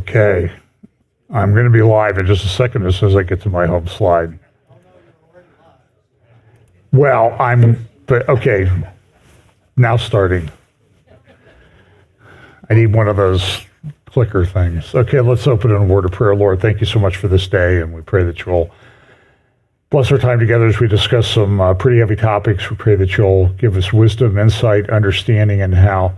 Okay, I'm going to be live in just a second as soon as I get to my home slide. Well, okay, now starting. I need one of those clicker things. Okay, let's open in a word of prayer. Lord, thank you so much for this day, and we pray that you'll bless our time together as we discuss some pretty heavy topics. We pray that you'll give us wisdom, insight, understanding, and how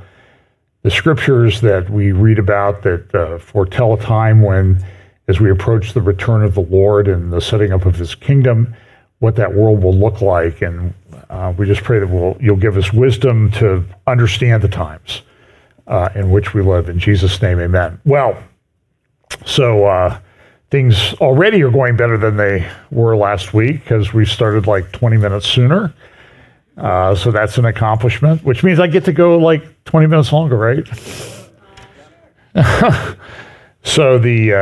the scriptures that we read about that foretell a time when, as we approach the return of the Lord and the setting up of his kingdom, what that world will look like. And we just pray that you'll give us wisdom to understand the times in which we live. In Jesus' name, amen. Well, so things already are going better than they were last week because we started like 20 minutes sooner. So that's an accomplishment, which means I get to go like 20 minutes longer, right? So we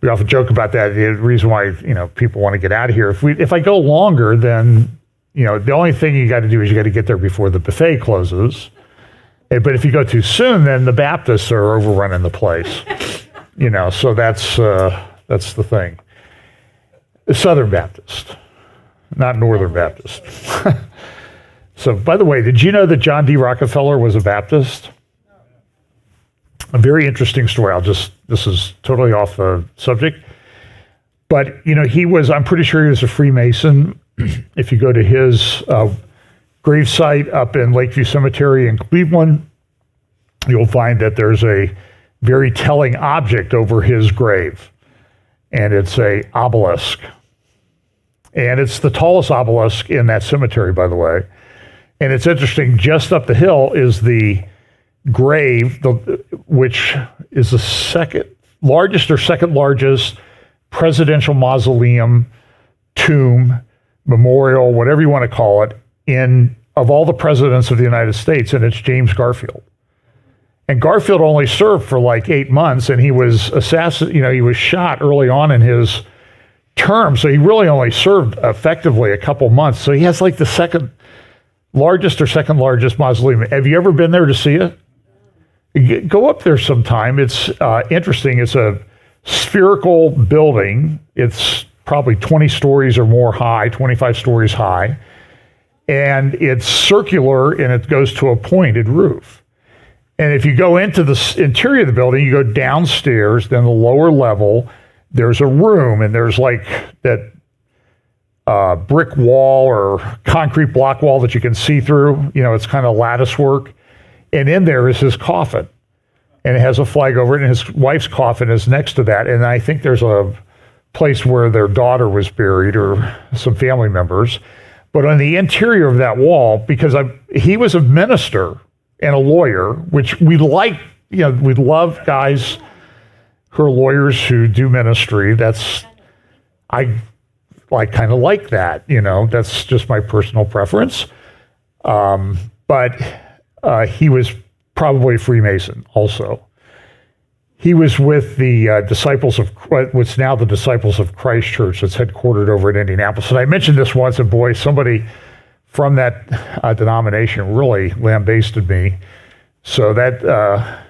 often joke about that. The reason why people want to get out of here. If I go longer, then the only thing you got to do is you got to get there before the buffet closes. But if you go too soon, then the Baptists are overrunning the place. So that's the thing. The Southern Baptist. Not Northern Baptist. So, by the way, did you know that John D. Rockefeller was a Baptist? A very interesting story. This is totally off the subject. But, I'm pretty sure he was a Freemason. If you go to his gravesite up in Lakeview Cemetery in Cleveland, you'll find that there's a very telling object over his grave. And it's a obelisk. And it's the tallest obelisk in that cemetery, by the way. And it's interesting, just up the hill is the grave, which is the second largest presidential mausoleum, tomb, memorial, whatever you want to call it, of all the presidents of the United States, and it's James Garfield. And Garfield only served for like 8 months, and he was he was shot early on in his term, so he really only served effectively a couple months. So he has like the second largest mausoleum. Have you ever been there to see it? Go up there sometime. It's interesting. It's a spherical building. It's probably 20 stories or more high, 25 stories high. And it's circular, and it goes to a pointed roof. And if you go into the interior of the building, you go downstairs, then the lower level, there's a room, and there's like that brick wall or concrete block wall that you can see through. It's kind of lattice work. And in there is his coffin. And it has a flag over it, and his wife's coffin is next to that. And I think there's a place where their daughter was buried or some family members. But on the interior of that wall, because he was a minister and a lawyer, which we like, we love guys who are lawyers who do ministry. I kind of like that, that's just my personal preference. But he was probably a Freemason also. He was with the Disciples of, what's now the Disciples of Christ Church that's headquartered over in Indianapolis. And I mentioned this once, and boy, somebody from that denomination really lambasted me. So that,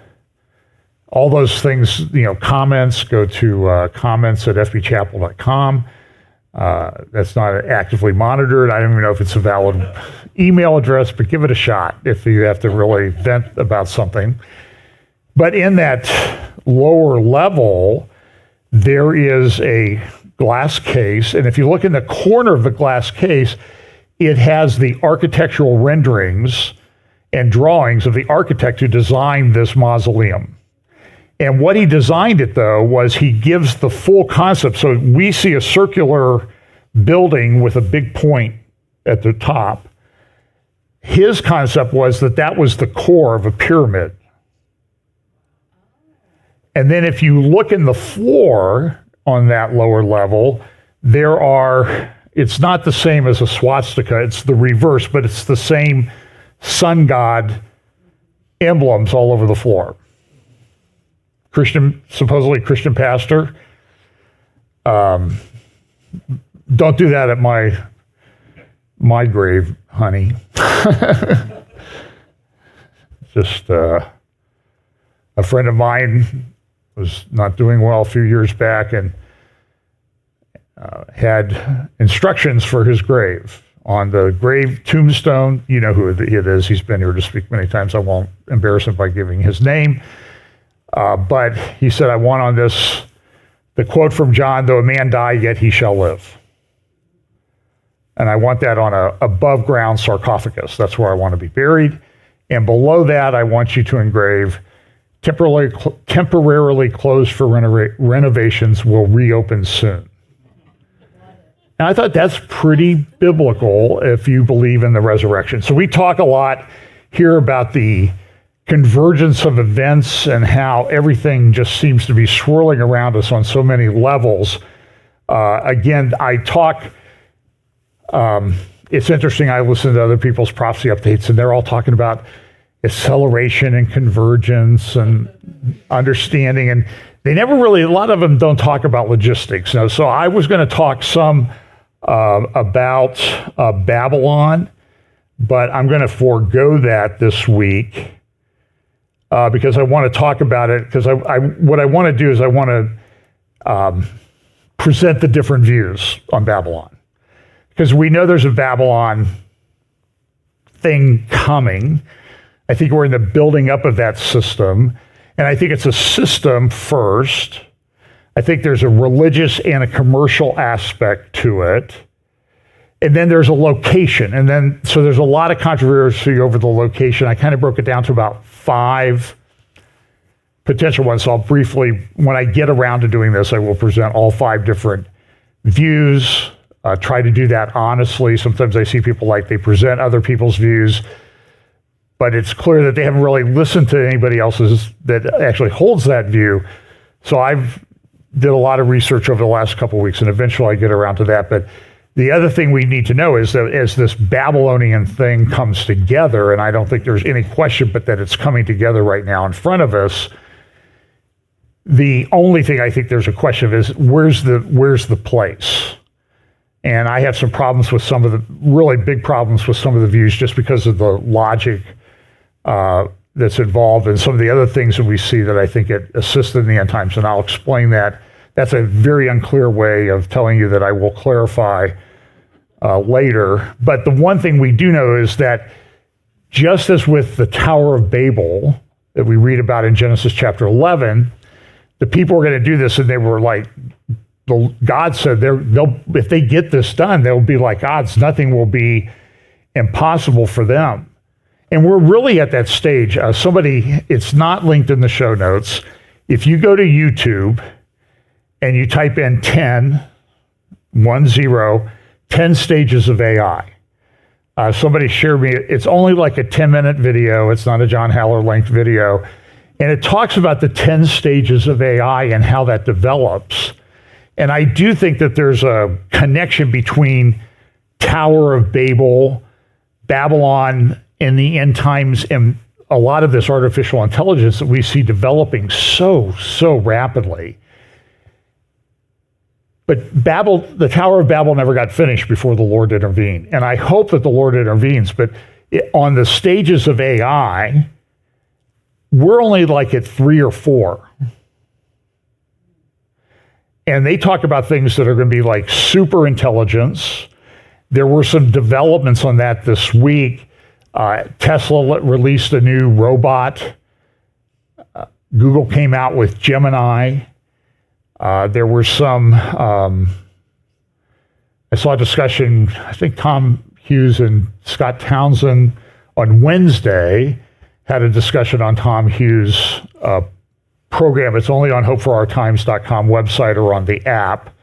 all those things, comments, go to comments at fbchapel.com. That's not actively monitored. I don't even know if it's a valid email address, but give it a shot if you have to really vent about something. But in that lower level, there is a glass case. And if you look in the corner of the glass case, it has the architectural renderings and drawings of the architect who designed this mausoleum. And what he designed it, though, was he gives the full concept. So we see a circular building with a big point at the top. His concept was that was the core of a pyramid. And then if you look in the floor on that lower level, it's not the same as a swastika, it's the reverse, but it's the same sun god emblems all over the floor. Supposedly Christian pastor. Don't do that at my grave, honey. Just A friend of mine was not doing well a few years back and had instructions for his grave. On the grave tombstone, you know who it is. He's been here to speak many times. I won't embarrass him by giving his name. But he said, I want on this, the quote from John, though a man die, yet he shall live. And I want that on a above ground sarcophagus. That's where I want to be buried. And below that, I want you to engrave, temporarily closed for renovations, will reopen soon. And I thought that's pretty biblical if you believe in the resurrection. So we talk a lot here about the convergence of events and how everything just seems to be swirling around us on so many levels. Again, I talk, it's interesting, I listen to other people's prophecy updates, and they're all talking about acceleration and convergence and understanding, and they never really, a lot of them don't talk about logistics. Now, so I was going to talk some about Babylon, but I'm going to forego that this week because I want to talk about it, because what I want to do is I want to present the different views on Babylon. Because we know there's a Babylon thing coming. I think we're in the building up of that system. And I think it's a system first. I think there's a religious and a commercial aspect to it. And then there's a location. And then, so there's a lot of controversy over the location. I kind of broke it down to about 5 potential ones. So I'll briefly, when I get around to doing this, I will present all 5 different views. Try to do that honestly. Sometimes I see people like they present other people's views, but it's clear that they haven't really listened to anybody else's that actually holds that view. So I've did a lot of research over the last couple of weeks, and eventually I get around to that. But the other thing we need to know is that as this Babylonian thing comes together, and I don't think there's any question but that it's coming together right now in front of us, the only thing I think there's a question of is where's the place? And I have some problems with some of the, really big problems with some of the views just because of the logic that's involved and some of the other things that we see that I think it assists in the end times. And I'll explain that. That's a very unclear way of telling you that I will clarify later. But the one thing we do know is that just as with the Tower of Babel that we read about in Genesis chapter 11, the people were going to do this and they were like, God said they'll if they get this done, they'll be like gods. Nothing will be impossible for them. And we're really at that stage. It's not linked in the show notes. If you go to YouTube and you type in 10 stages of AI, somebody shared me, it's only like a 10-minute video. It's not a John Haller length video. And it talks about the 10 stages of AI and how that develops. And I do think that there's a connection between Tower of Babel, Babylon, and the end times, and a lot of this artificial intelligence that we see developing so rapidly. But the Tower of Babel never got finished before the Lord intervened. And I hope that the Lord intervenes, but on the stages of AI, we're only like at 3 or 4. And they talk about things that are going to be like super intelligence. There were some developments on that this week. Tesla released a new robot. Google came out with Gemini. There were some, I saw a discussion, I think Tom Hughes and Scott Townsend on Wednesday had a discussion on Tom Hughes' program. It's only on hopeforourtimes.com website or on the app.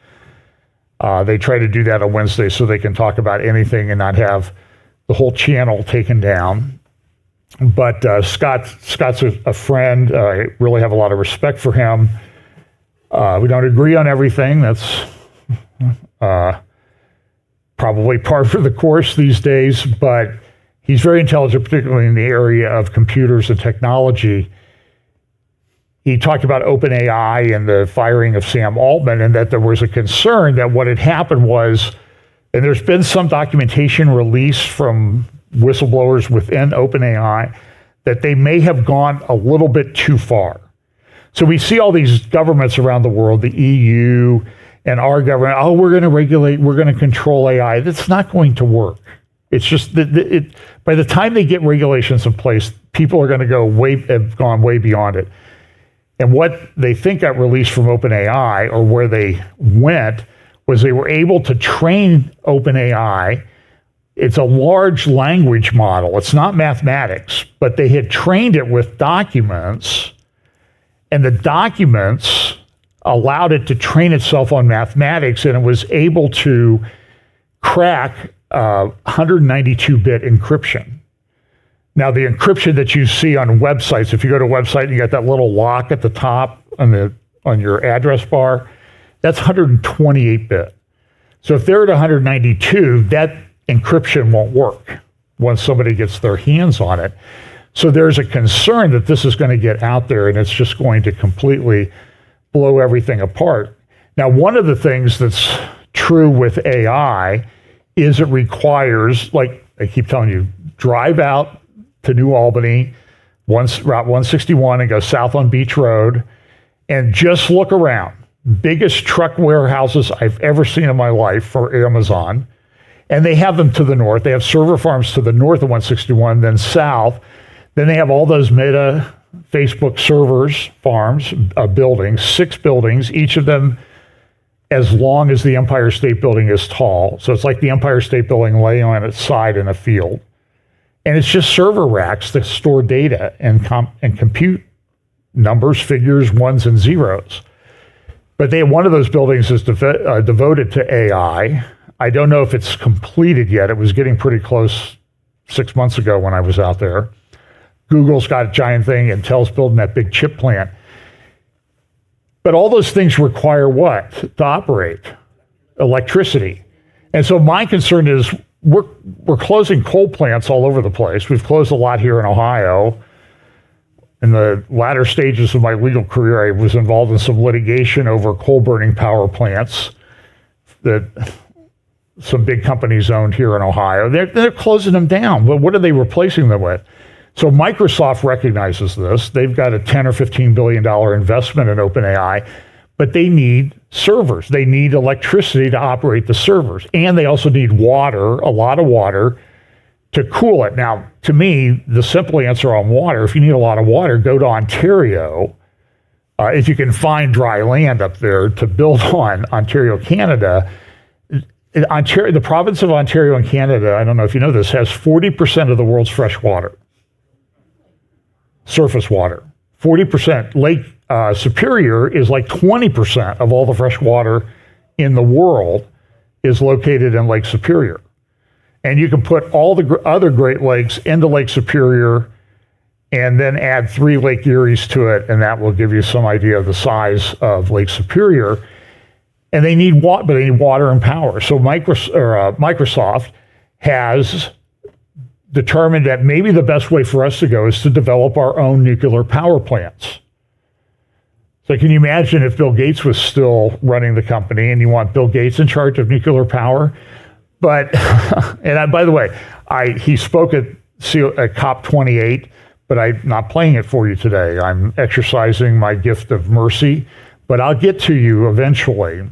They try to do that on Wednesday so they can talk about anything and not have the whole channel taken down. But Scott's a friend. I really have a lot of respect for him. We don't agree on everything. That's probably par for the course these days, but he's very intelligent, particularly in the area of computers and technology. He talked about OpenAI and the firing of Sam Altman, and that there was a concern that what had happened was, and there's been some documentation released from whistleblowers within OpenAI, that they may have gone a little bit too far. So we see all these governments around the world, the EU and our government, oh, we're going to regulate, we're going to control AI. That's not going to work. It's just that by the time they get regulations in place, people are going to have gone way beyond it. And what they think got released from OpenAI, or where they went, was they were able to train OpenAI. It's a large language model. It's not mathematics, but they had trained it with documents, and the documents allowed it to train itself on mathematics, and it was able to crack 192-bit encryption. Now, the encryption that you see on websites, if you go to a website and you got that little lock at the top on your address bar, that's 128-bit. So if they're at 192, that encryption won't work once somebody gets their hands on it. So there's a concern that this is going to get out there and it's just going to completely blow everything apart. Now, one of the things that's true with AI is it requires, like I keep telling you, drive out to New Albany, Route 161, and go south on Beach Road, and just look around. Biggest truck warehouses I've ever seen in my life for Amazon. And they have them to the north. They have server farms to the north of 161, then south. Then they have all those Meta, Facebook servers, farms, buildings, 6 buildings, each of them as long as the Empire State Building is tall. So it's like the Empire State Building laying on its side in a field. And it's just server racks that store data and compute numbers, figures, ones and zeros. But one of those buildings is devoted to AI. I don't know if it's completed yet. It was getting pretty close 6 months ago when I was out there. Google's got a giant thing. Intel's building that big chip plant. But all those things require what to operate? Electricity. And so my concern is we're closing coal plants all over the place. We've closed a lot here in Ohio. In the latter stages of my legal career, I was involved in some litigation over coal burning power plants that some big companies owned here in Ohio. They're closing them down, but what are they replacing them with? So Microsoft recognizes this. They've got a $10 or $15 billion investment in OpenAI, but they need servers. They need electricity to operate the servers. And they also need water, a lot of water, to cool it. Now, to me, the simple answer on water, if you need a lot of water, go to Ontario. If you can find dry land up there to build on, Ontario, Canada. The province of Ontario in Canada, I don't know if you know this, has 40% of the world's fresh water. Surface water. 40%. Lake Superior is like 20% of all the fresh water in the world is located in Lake Superior. And you can put all the other Great Lakes into Lake Superior and then add 3 Lake Eries to it, and that will give you some idea of the size of Lake Superior. And they need water, but they need water and power. So Microsoft has determined that maybe the best way for us to go is to develop our own nuclear power plants. So can you imagine if Bill Gates was still running the company and you want Bill Gates in charge of nuclear power? But, by the way, he spoke at COP28, but I'm not playing it for you today. I'm exercising my gift of mercy, but I'll get to you eventually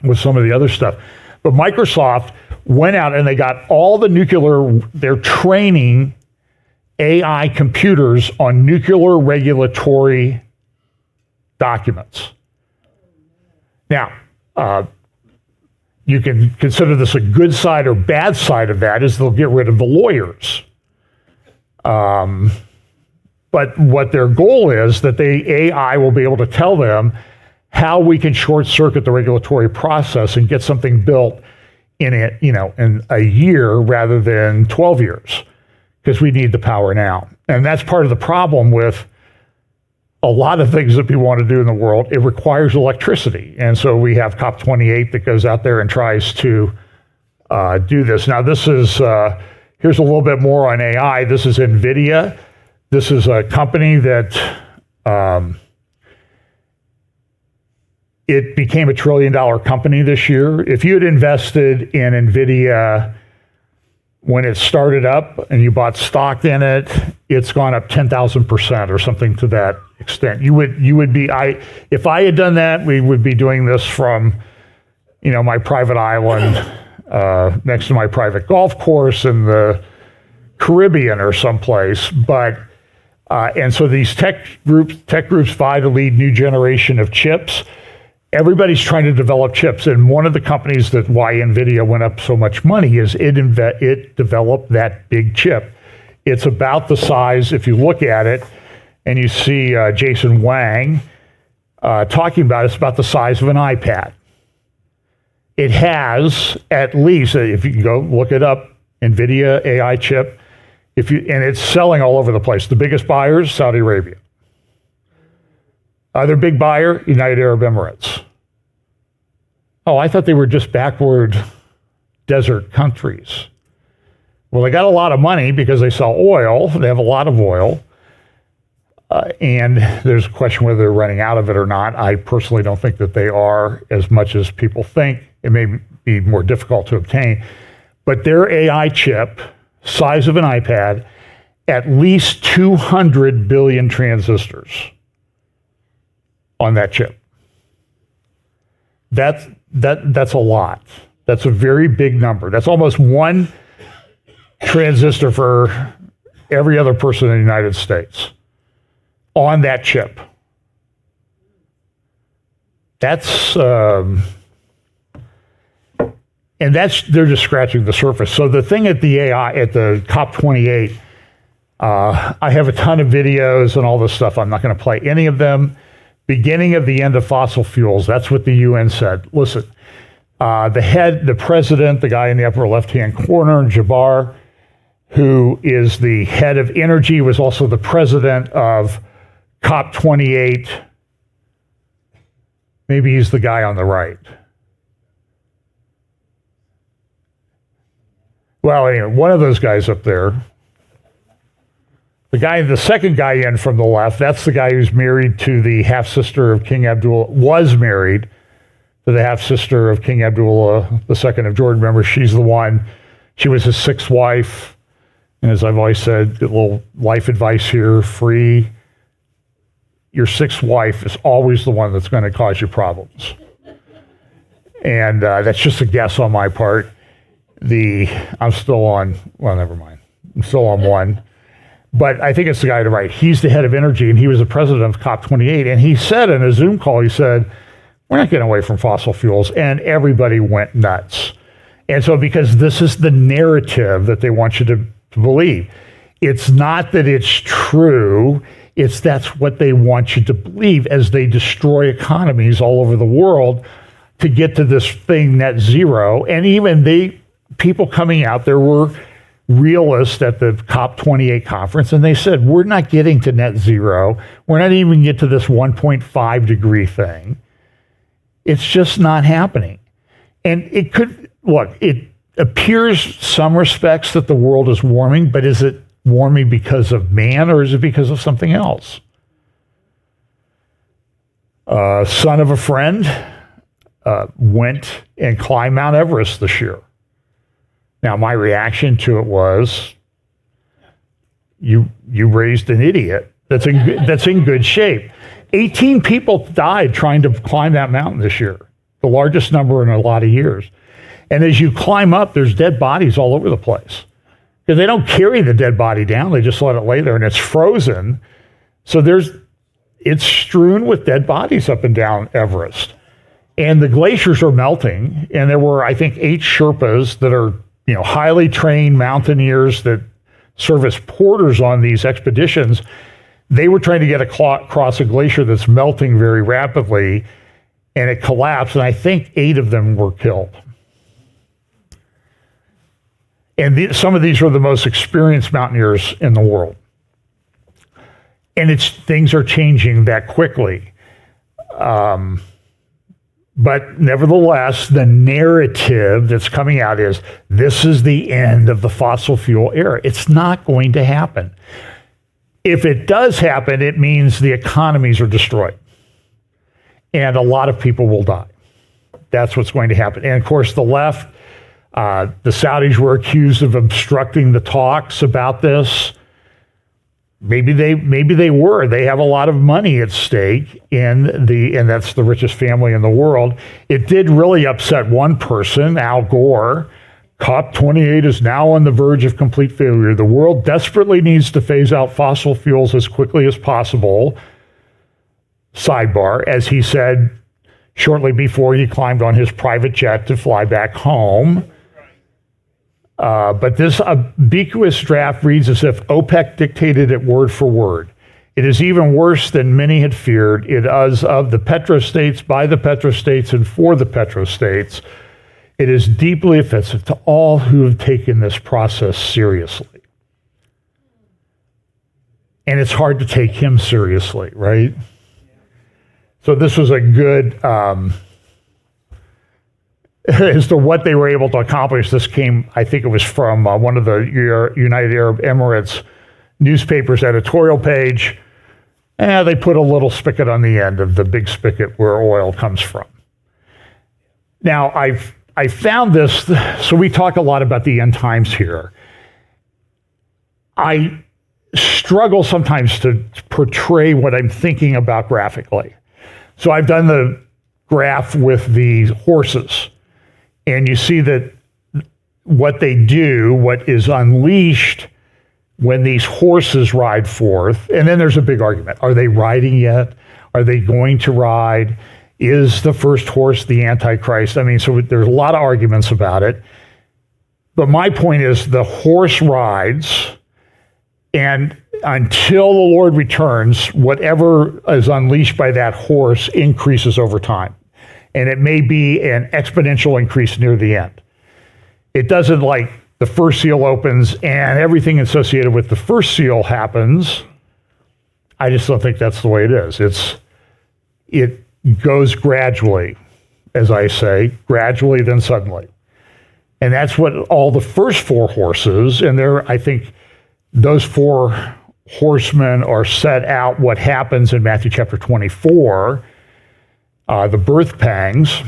with some of the other stuff. But Microsoft went out and they got all the they're training AI computers on nuclear regulatory documents. Now, you can consider this a good side or bad side of that is they'll get rid of the lawyers. But what their goal is that the AI will be able to tell them how we can short circuit the regulatory process and get something built in a year rather than 12 years, because we need the power now. And that's part of the problem with a lot of things that people want to do in the world. It requires electricity. And so we have COP28 that goes out there and tries to do this. Now, this is, here's a little bit more on AI. This is NVIDIA. This is a company that it became $1 trillion company this year. If you had invested in NVIDIA when it started up and you bought stock in it, it's gone up 10,000% or something to that extent. You would be, if I had done that, we would be doing this from, my private island next to my private golf course in the Caribbean or someplace. But and so these tech groups vie to lead new generation of chips. Everybody's trying to develop chips, and one of the companies that why NVIDIA went up so much money is it developed that big chip. It's about the size, if you look at it, and you see Jason Wang talking about it's about the size of an iPad. It has at least, if you go look it up, NVIDIA AI chip, and it's selling all over the place. The biggest buyers, Saudi Arabia. Other big buyer, United Arab Emirates. Oh, I thought they were just backward desert countries. Well, they got a lot of money because they sell oil. They have a lot of oil. And there's a question whether they're running out of it or not. I personally don't think that they are as much as people think. It may be more difficult to obtain. But their AI chip, size of an iPad, at least 200 billion transistors on that chip. That's a lot. That's a very big number. That's almost one transistor for every other person in the United States on that chip. That's and they're just scratching the surface. So the thing at the AI at the COP28, I have a ton of videos and all this stuff. I'm not going to play any of them. Beginning of the end of fossil fuels. That's what the UN said. Listen, the president, the guy in the upper left-hand corner, Jabbar, who is the head of energy, was also the president of COP28. Maybe he's the guy on the right. Well, anyway, one of those guys up there. The second guy in from the left, that's the guy who's married to the half-sister of King Abdullah, was married to the half-sister of King Abdullah II of Jordan. Remember, she was his sixth wife. And as I've always said, a little life advice here, free. Your sixth wife is always the one that's going to cause you problems. And that's just a guess on my part. I'm still on one. But I think it's the guy to the right. He's the head of energy, and he was the president of COP28. And he said in a Zoom call, he said, we're not getting away from fossil fuels. And everybody went nuts. And so because this is the narrative that they want you to believe. It's not that it's true. That's what they want you to believe as they destroy economies all over the world to get to this thing net zero. And even people coming out, there were realists at the COP28 conference, and they said, we're not getting to net zero. We're not even get to this 1.5 degree thing. It's just not happening. And it appears some respects that the world is warming, but is it warming because of man or is it because of something else? Son of a friend went and climbed Mount Everest this year. Now, my reaction to it was, you raised an idiot that's in good shape. 18 people died trying to climb that mountain this year, the largest number in a lot of years. And as you climb up, there's dead bodies all over the place. Because they don't carry the dead body down, they just let it lay there, and it's frozen. So it's strewn with dead bodies up and down Everest. And the glaciers are melting, and there were, I think, 8 Sherpas that are highly trained mountaineers that serve as porters on these expeditions. They were trying to get across a glacier that's melting very rapidly, and it collapsed, and I think 8 of them were killed. And some of these are the most experienced mountaineers in the world. And things are changing that quickly. But nevertheless, the narrative that's coming out is this is the end of the fossil fuel era. It's not going to happen. If it does happen, it means the economies are destroyed. And a lot of people will die. That's what's going to happen. And of course, the left, The Saudis were accused of obstructing the talks about this. Maybe they were. They have a lot of money at stake and that's the richest family in the world. It did really upset one person, Al Gore. COP28 is now on the verge of complete failure. The world desperately needs to phase out fossil fuels as quickly as possible. Sidebar, as he said shortly before he climbed on his private jet to fly back home. But this ambiguous draft reads as if OPEC dictated it word for word. It is even worse than many had feared. It is of the petrostates, by the petrostates, and for the petrostates. It is deeply offensive to all who have taken this process seriously. And it's hard to take him seriously, right? So this was a good... as to what they were able to accomplish, this came, I think it was from one of the United Arab Emirates newspapers editorial page. They put a little spigot on the end of the big spigot where oil comes from. Now, I found this, so we talk a lot about the end times here. I struggle sometimes to portray what I'm thinking about graphically. So I've done the graph with the horses. And you see that what they do, what is unleashed when these horses ride forth, and then there's a big argument. Are they riding yet? Are they going to ride? Is the first horse the Antichrist? I mean, so there's a lot of arguments about it. But my point is the horse rides, and until the Lord returns, whatever is unleashed by that horse increases over time. And it may be an exponential increase near the end. It doesn't like the first seal opens and everything associated with the first seal happens. I just don't think that's the way it is. It goes gradually, as I say, gradually then suddenly. And that's what all the first four horses, and I think those four horsemen are set out what happens in Matthew chapter 24, the birth pangs.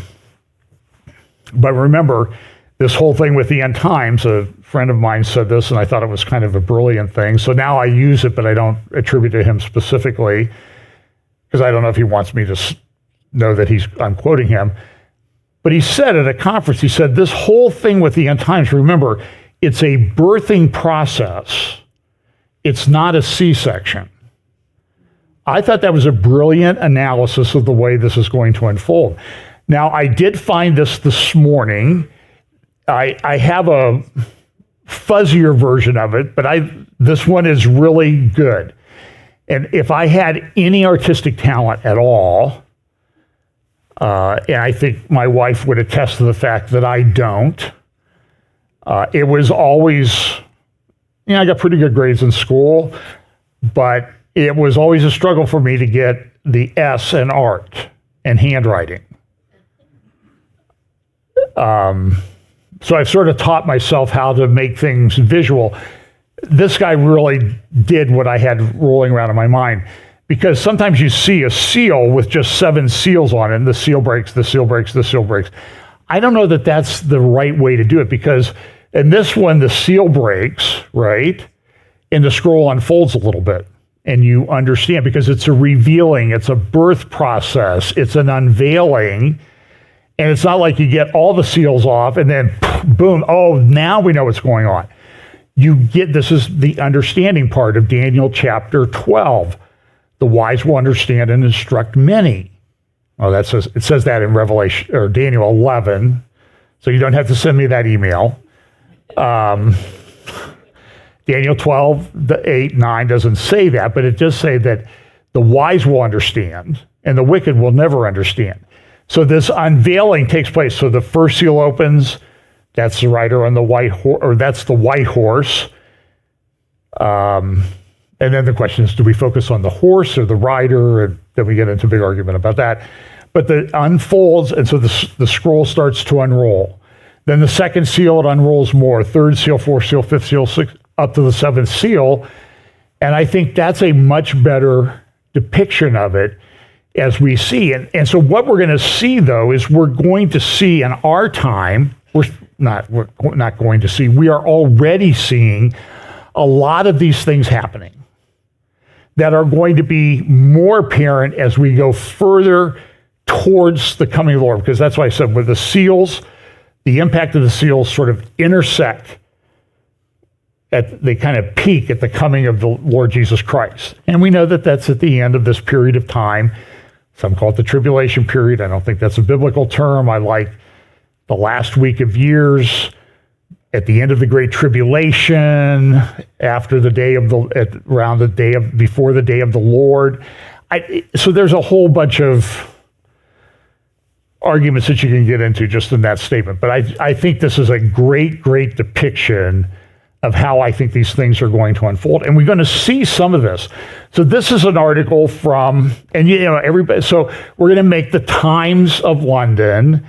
But remember, this whole thing with the end times, a friend of mine said this, and I thought it was kind of a brilliant thing. So now I use it, but I don't attribute it to him specifically, because I don't know if he wants me to know that I'm quoting him. But he said at a conference, he said, this whole thing with the end times, remember, it's a birthing process. It's not a C-section. I thought that was a brilliant analysis of the way this is going to unfold. Now, I did find this morning. I have a fuzzier version of it, but this one is really good. And if I had any artistic talent at all, and I think my wife would attest to the fact that I don't, it was always, I got pretty good grades in school, but it was always a struggle for me to get the S in art and handwriting. So I've sort of taught myself how to make things visual. This guy really did what I had rolling around in my mind, because sometimes you see a seal with just 7 seals on it, and the seal breaks, the seal breaks, the seal breaks. I don't know that that's the right way to do it, because in this one, the seal breaks, right? And the scroll unfolds a little bit. And you understand, because it's a revealing, it's a birth process, it's an unveiling, and it's not like you get all the seals off and then boom, oh, now we know what's going on. This is the understanding part of Daniel chapter 12. The wise will understand and instruct many. Oh, it says that in Revelation or Daniel 11, so you don't have to send me that email. Daniel 12, 8, 9 doesn't say that, but it does say that the wise will understand and the wicked will never understand. So this unveiling takes place. So the first seal opens, that's the rider on the white horse, or that's the white horse. And then the question is, do we focus on the horse or the rider? And then we get into a big argument about that. But it unfolds, and so the scroll starts to unroll. Then the second seal, it unrolls more. Third seal, fourth seal, fifth seal, sixth, up to the 7th seal. And I think that's a much better depiction of it as we see. And so what we're going to see, though, is we're going to see in our time, we're not going to see. We are already seeing a lot of these things happening that are going to be more apparent as we go further towards the coming of the Lord. Because that's why I said with the seals, the impact of the seals sort of intersect. They kind of peak at the coming of the Lord Jesus Christ. And we know that that's at the end of this period of time. Some call it the tribulation period. I don't think that's a biblical term. I like the last week of years, at the end of the Great Tribulation, after the day of before the day of the Lord. So there's a whole bunch of arguments that you can get into just in that statement. But I think this is a great, great depiction of how I think these things are going to unfold. And we're going to see some of this. So this is an article from, and everybody, so we're going to make the Times of London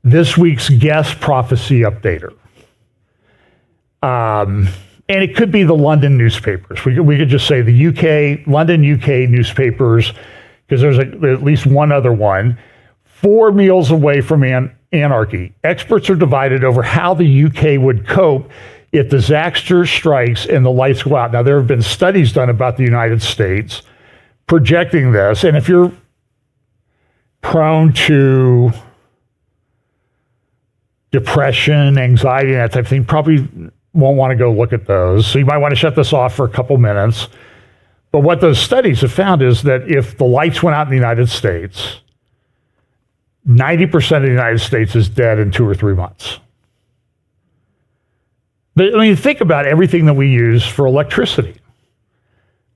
this week's guest prophecy updater. And it could be the London newspapers. We could just say the London, UK newspapers, because there's at least one other one. 4 meals away from anarchy. Experts are divided over how the UK would cope if disaster strikes and the lights go out. Now, there have been studies done about the United States projecting this, and if you're prone to depression, anxiety, and that type of thing, probably won't want to go look at those. So you might want to shut this off for a couple minutes. But what those studies have found is that if the lights went out in the United States, 90% of the United States is dead in 2 or 3 months. But I mean, think about everything that we use for electricity.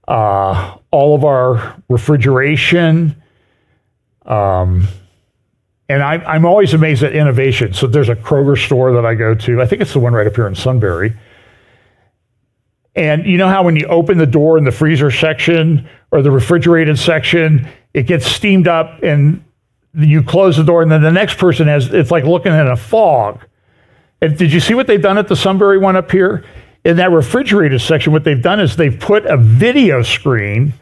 All of our refrigeration. And I'm always amazed at innovation. So there's a Kroger store that I go to. I think it's the one right up here in Sunbury. And you know how when you open the door in the freezer section or the refrigerated section, it gets steamed up and you close the door and then the next person it's like looking in a fog. And did you see what they've done at the Sunbury one up here? In that refrigerated section, what they've done is they've put a video screen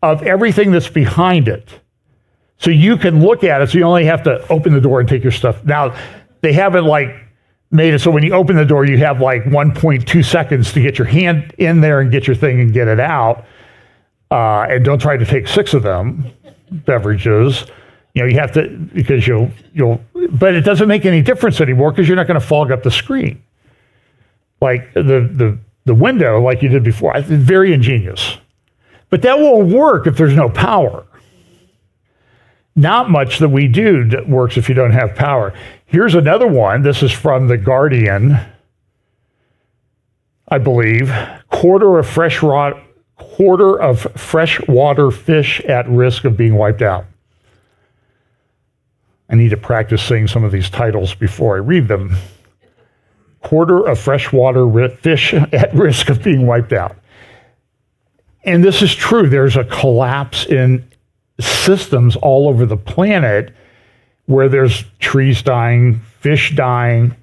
of everything that's behind it. So you can look at it, so you only have to open the door and take your stuff. Now, they haven't made it so when you open the door, you have 1.2 seconds to get your hand in there and get your thing and get it out. And don't try to take 6 of them, beverages. You have to, because but it doesn't make any difference anymore because you're not going to fog up the screen. Like the window, like you did before. It's very ingenious. But that won't work if there's no power. Not much that we do that works if you don't have power. Here's another one. This is from The Guardian, I believe. Quarter of freshwater fish at risk of being wiped out. I need to practice saying some of these titles before I read them. Quarter of freshwater fish at risk of being wiped out. And this is true. There's a collapse in systems all over the planet where there's trees dying, fish dying.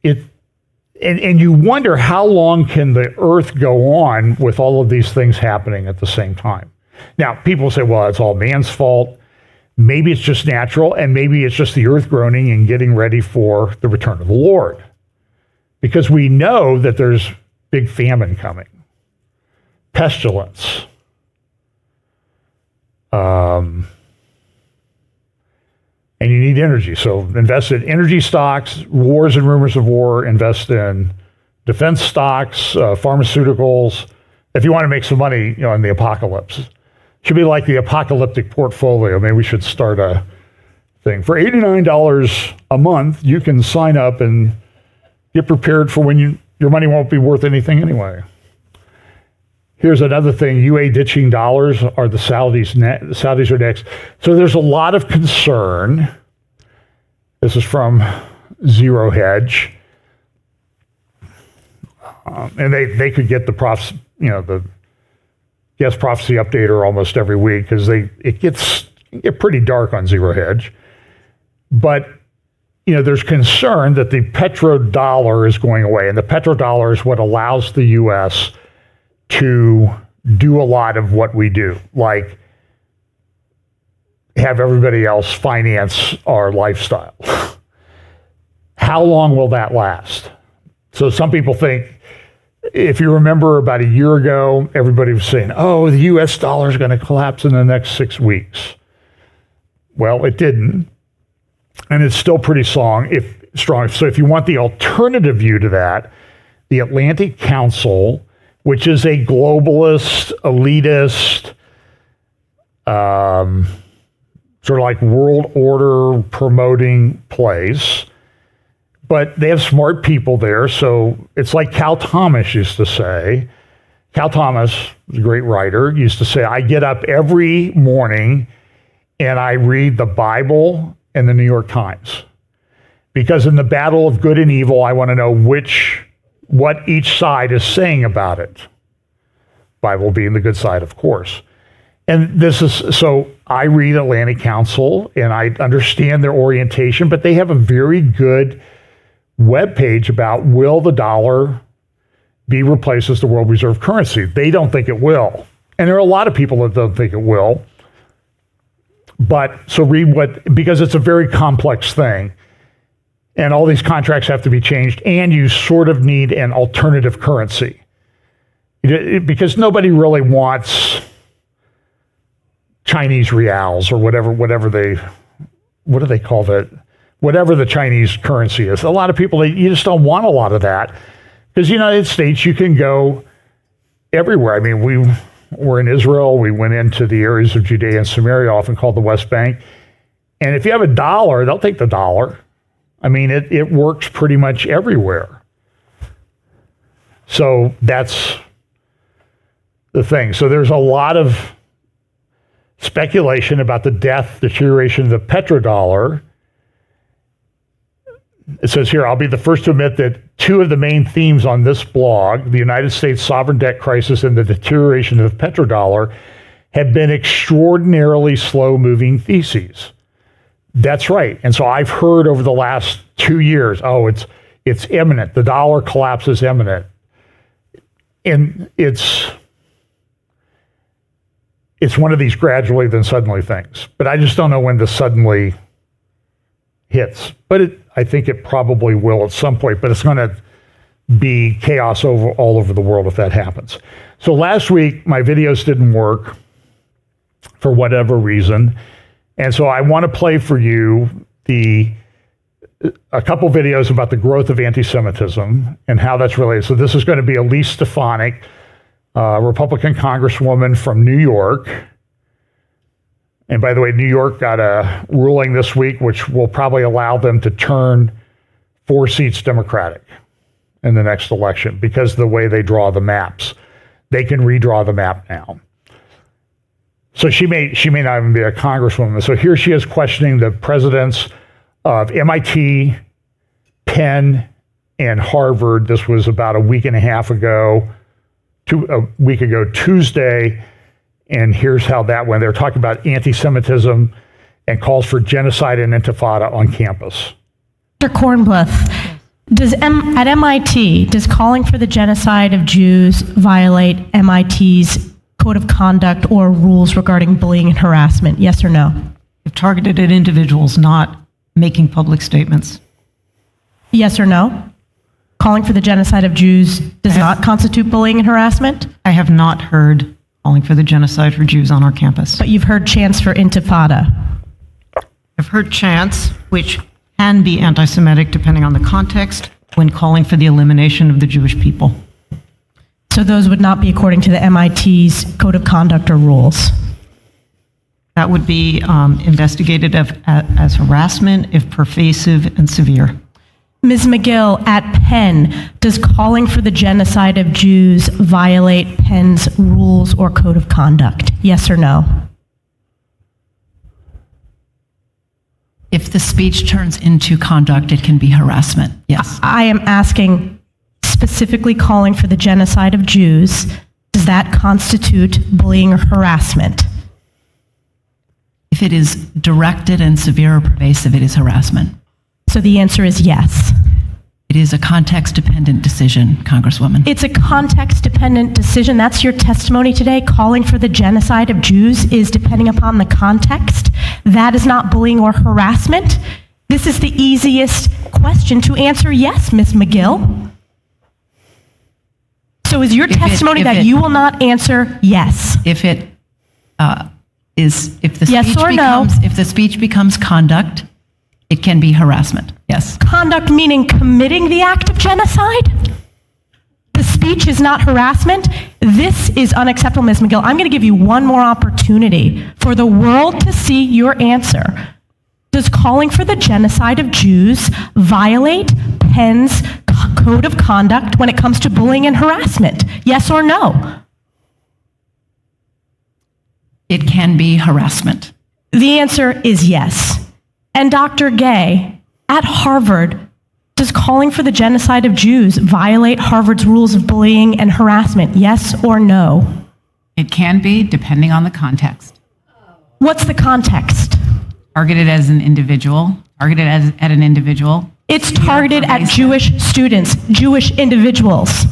And you wonder how long can the earth go on with all of these things happening at the same time. Now, people say, well, it's all man's fault. Maybe it's just natural, and maybe it's just the earth groaning and getting ready for the return of the Lord. Because we know that there's big famine coming, pestilence, and you need energy. So invest in energy stocks, wars and rumors of war, invest in defense stocks, pharmaceuticals, if you want to make some money in the apocalypse. Should be like the apocalyptic portfolio. Maybe we should start a thing. For $89 a month, you can sign up and get prepared for when your money won't be worth anything anyway. Here's another thing. UA ditching dollars. Are the Saudis are next. So there's a lot of concern. This is from Zero Hedge. And they could get the the guest prophecy updater almost every week because it gets pretty dark on Zero Hedge. But there's concern that the petrodollar is going away, and the petrodollar is what allows the U.S. to do a lot of what we do, like have everybody else finance our lifestyle. how long will that last? So some people think, if you remember about a year ago, everybody was saying, oh, the US dollar is going to collapse in the next 6 weeks. Well, it didn't. And it's still pretty strong. So if you want the alternative view to that, the Atlantic Council, which is a globalist, elitist, sort of like world order promoting place, but they have smart people there. So it's like Cal Thomas used to say. Cal Thomas, a great writer, used to say, I get up every morning and I read the Bible and the New York Times. Because in the battle of good and evil, I want to know what each side is saying about it. Bible being the good side, of course. And so I read Atlantic Council and I understand their orientation, but they have a very good webpage about, will the dollar be replaced as the world reserve currency? They don't think it will. And there are a lot of people that don't think it will. But so read because it's a very complex thing. And all these contracts have to be changed, and you sort of need an alternative currency. Because nobody really wants Chinese reals or whatever what do they call that? Whatever the Chinese currency is. A lot of people, you just don't want a lot of that. Because the United States, you can go everywhere. I mean, we were in Israel. We went into the areas of Judea and Samaria, often called the West Bank. And if you have a dollar, they'll take the dollar. I mean, it works pretty much everywhere. So that's the thing. So there's a lot of speculation about the deterioration of the petrodollar. It says here, I'll be the first to admit that two of the main themes on this blog, the United States sovereign debt crisis and the deterioration of the petrodollar, have been extraordinarily slow-moving theses. That's right. And so I've heard over the last 2 years, it's imminent. The dollar collapse is imminent. And it's one of these gradually then suddenly things. But I just don't know when the suddenly hits. But I think it probably will at some point. But it's going to be chaos all over the world if that happens. So last week, my videos didn't work for whatever reason. And so I want to play for you a couple videos about the growth of anti-Semitism and how that's related. So this is going to be Elise Stefanik, Republican Congresswoman from New York. And by the way, New York got a ruling this week, which will probably allow them to turn 4 seats Democratic in the next election because of the way they draw the maps. They can redraw the map now. So she may not even be a congresswoman. So here she is questioning the presidents of MIT, Penn, and Harvard. This was about a week ago Tuesday. And here's how that went. They're talking about anti-Semitism and calls for genocide and intifada on campus. Dr. Kornbluth, at MIT, does calling for the genocide of Jews violate MIT's code of conduct or rules regarding bullying and harassment? Yes or no? If targeted at individuals, not making public statements. Yes or no? Calling for the genocide of Jews does not constitute bullying and harassment? I have not heard calling for the genocide for Jews on our campus. But you've heard chants for intifada. I've heard chants, which can be anti-Semitic depending on the context, when calling for the elimination of the Jewish people. So those would not be according to the MIT's code of conduct or rules? That would be investigated as harassment if pervasive and severe. Ms. McGill, at Penn, does calling for the genocide of Jews violate Penn's rules or code of conduct? Yes or no? If the speech turns into conduct, it can be harassment, yes. I am asking specifically calling for the genocide of Jews. Does that constitute bullying or harassment? If it is directed and severe or pervasive, it is harassment. So the answer is yes. It is a context-dependent decision, Congresswoman. It's a context-dependent decision. That's your testimony today. Calling for the genocide of Jews is depending upon the context. That is not bullying or harassment. This is the easiest question to answer yes, Ms. McGill. So is your testimony that you will not answer yes? If it if the Yes speech or no? becomes if the speech becomes conduct, it can be harassment. Yes. Conduct meaning committing the act of genocide? The speech is not harassment? This is unacceptable, Ms. McGill. I'm going to give you one more opportunity for the world to see your answer. Does calling for the genocide of Jews violate Penn's code of conduct when it comes to bullying and harassment? Yes or no? It can be harassment. The answer is yes. And Dr. Gay, at Harvard, does calling for the genocide of Jews violate Harvard's rules of bullying and harassment? Yes or no? It can be, depending on the context. What's the context? Targeted as an individual, at an individual. It's targeted at Jewish students, Jewish individuals.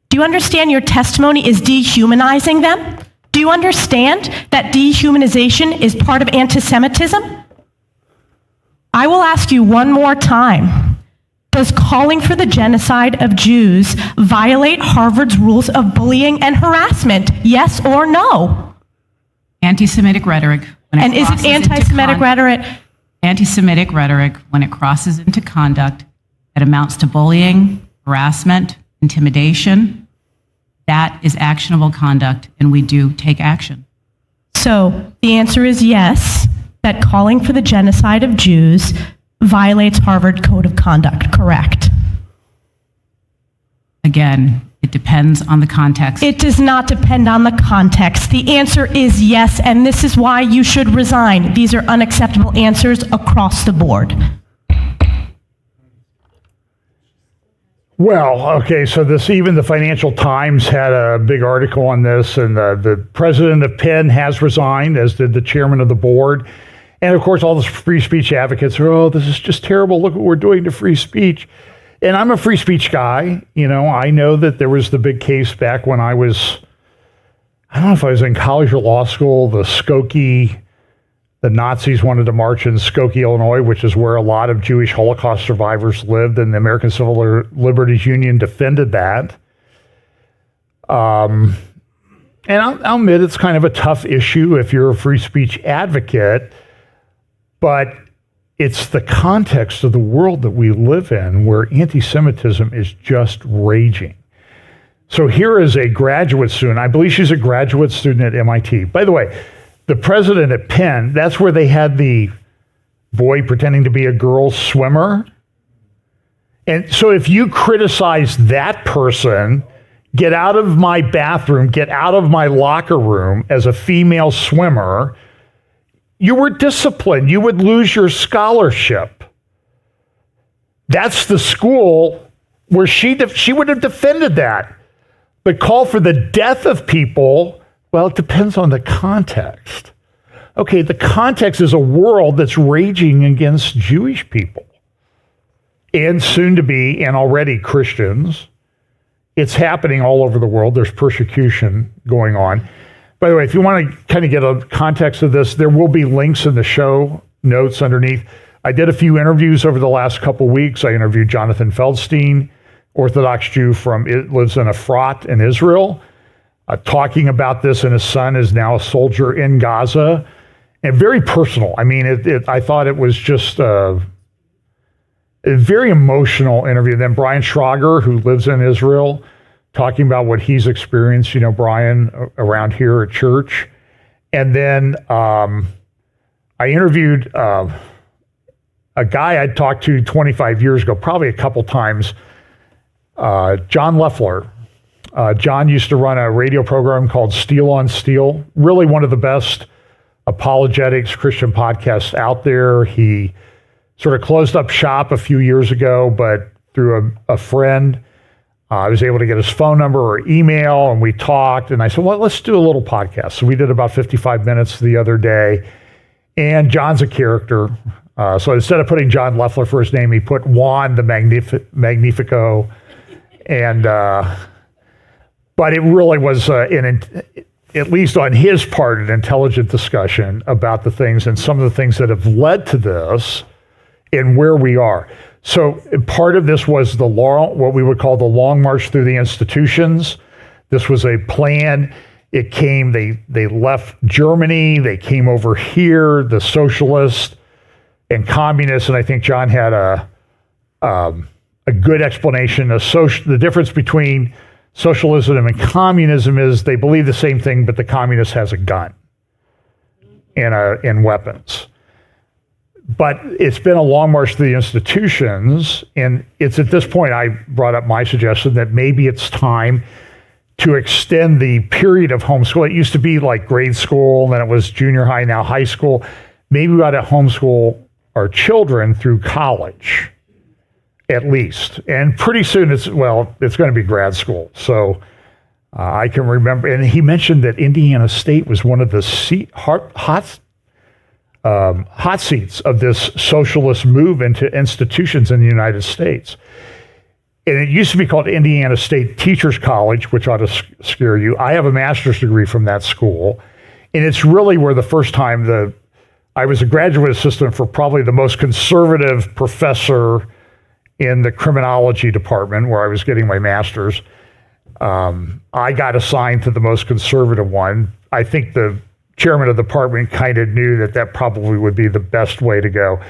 Do you understand your testimony is dehumanizing them? Do you understand that dehumanization is part of anti-Semitism? I will ask you one more time. Does calling for the genocide of Jews violate Harvard's rules of bullying and harassment? Yes or no? Anti-Semitic rhetoric. And is it anti-Semitic rhetoric? Anti-Semitic rhetoric, when it crosses into conduct that amounts to bullying, harassment, intimidation, that is actionable conduct, and we do take action. So the answer is yes, that calling for the genocide of Jews violates Harvard Code of Conduct, correct? Again, it depends on the context. It does not depend on the context. The answer is yes, and this is why you should resign. These are unacceptable answers across the board. Well, okay, so even the Financial Times had a big article on this, and the president of Penn has resigned, as did the chairman of the board. And of course, all the free speech advocates are, oh, this is just terrible. Look what we're doing to free speech. And I'm a free speech guy. You know, I know that there was the big case back when I don't know if I was in college or law school, the Nazis wanted to march in Skokie, Illinois, which is where a lot of Jewish Holocaust survivors lived, and the American Civil Liberties Union defended that. And I'll admit it's kind of a tough issue if you're a free speech advocate, but it's the context of the world that we live in where anti-Semitism is just raging. So here is a graduate student. I believe she's a graduate student at MIT. By the way, the president at Penn, that's where they had the boy pretending to be a girl swimmer. And so if you criticize that person, get out of my bathroom, get out of my locker room as a female swimmer, you were disciplined. You would lose your scholarship. That's the school where she would have defended that. But call for the death of people, well, it depends on the context. Okay, the context is a world that's raging against Jewish people and soon to be and already Christians. It's happening all over the world. There's persecution going on. By the way, if you want to kind of get a context of this, there will be links in the show notes underneath. I did a few interviews over the last couple weeks. I interviewed Jonathan Feldstein, Orthodox Jew lives in Efrat in Israel, talking about this, and his son is now a soldier in Gaza. And very personal. I mean, I thought it was just a very emotional interview. Then Brian Schrager, who lives in Israel, talking about what he's experienced, Brian, around here at church. And then I interviewed a guy I'd talked to 25 years ago, probably a couple times, John Leffler. John used to run a radio program called Steel on Steel, really one of the best apologetics Christian podcasts out there. He sort of closed up shop a few years ago, but through a friend, I was able to get his phone number or email, and we talked, and I said, well, let's do a little podcast. So we did about 55 minutes the other day, and John's a character. So instead of putting John Leffler for his name, he put Juan the Magnifico, and but it really was, at least on his part, an intelligent discussion about the things and some of the things that have led to this. in where we are. So part of this was what we would call the long march through the institutions. This was a plan. It came, they left Germany, they came over here, the socialists and communists, and I think John had a good explanation. The difference between socialism and communism is they believe the same thing, but the communist has a gun and weapons. But it's been a long march through the institutions, and it's at this point I brought up my suggestion that maybe it's time to extend the period of homeschool. It used to be like grade school, and then it was junior high, now high school. Maybe we ought to homeschool our children through college, at least. And pretty soon it's going to be grad school. So I can remember, and he mentioned that Indiana State was one of the hot seats of this socialist move into institutions in the United States. And it used to be called Indiana State Teachers College, which ought to scare you. I have a master's degree from that school. And it's really where the first time I was a graduate assistant for probably the most conservative professor in the criminology department where I was getting my master's. I got assigned to the most conservative one. I think the chairman of the department kind of knew that probably would be the best way to go.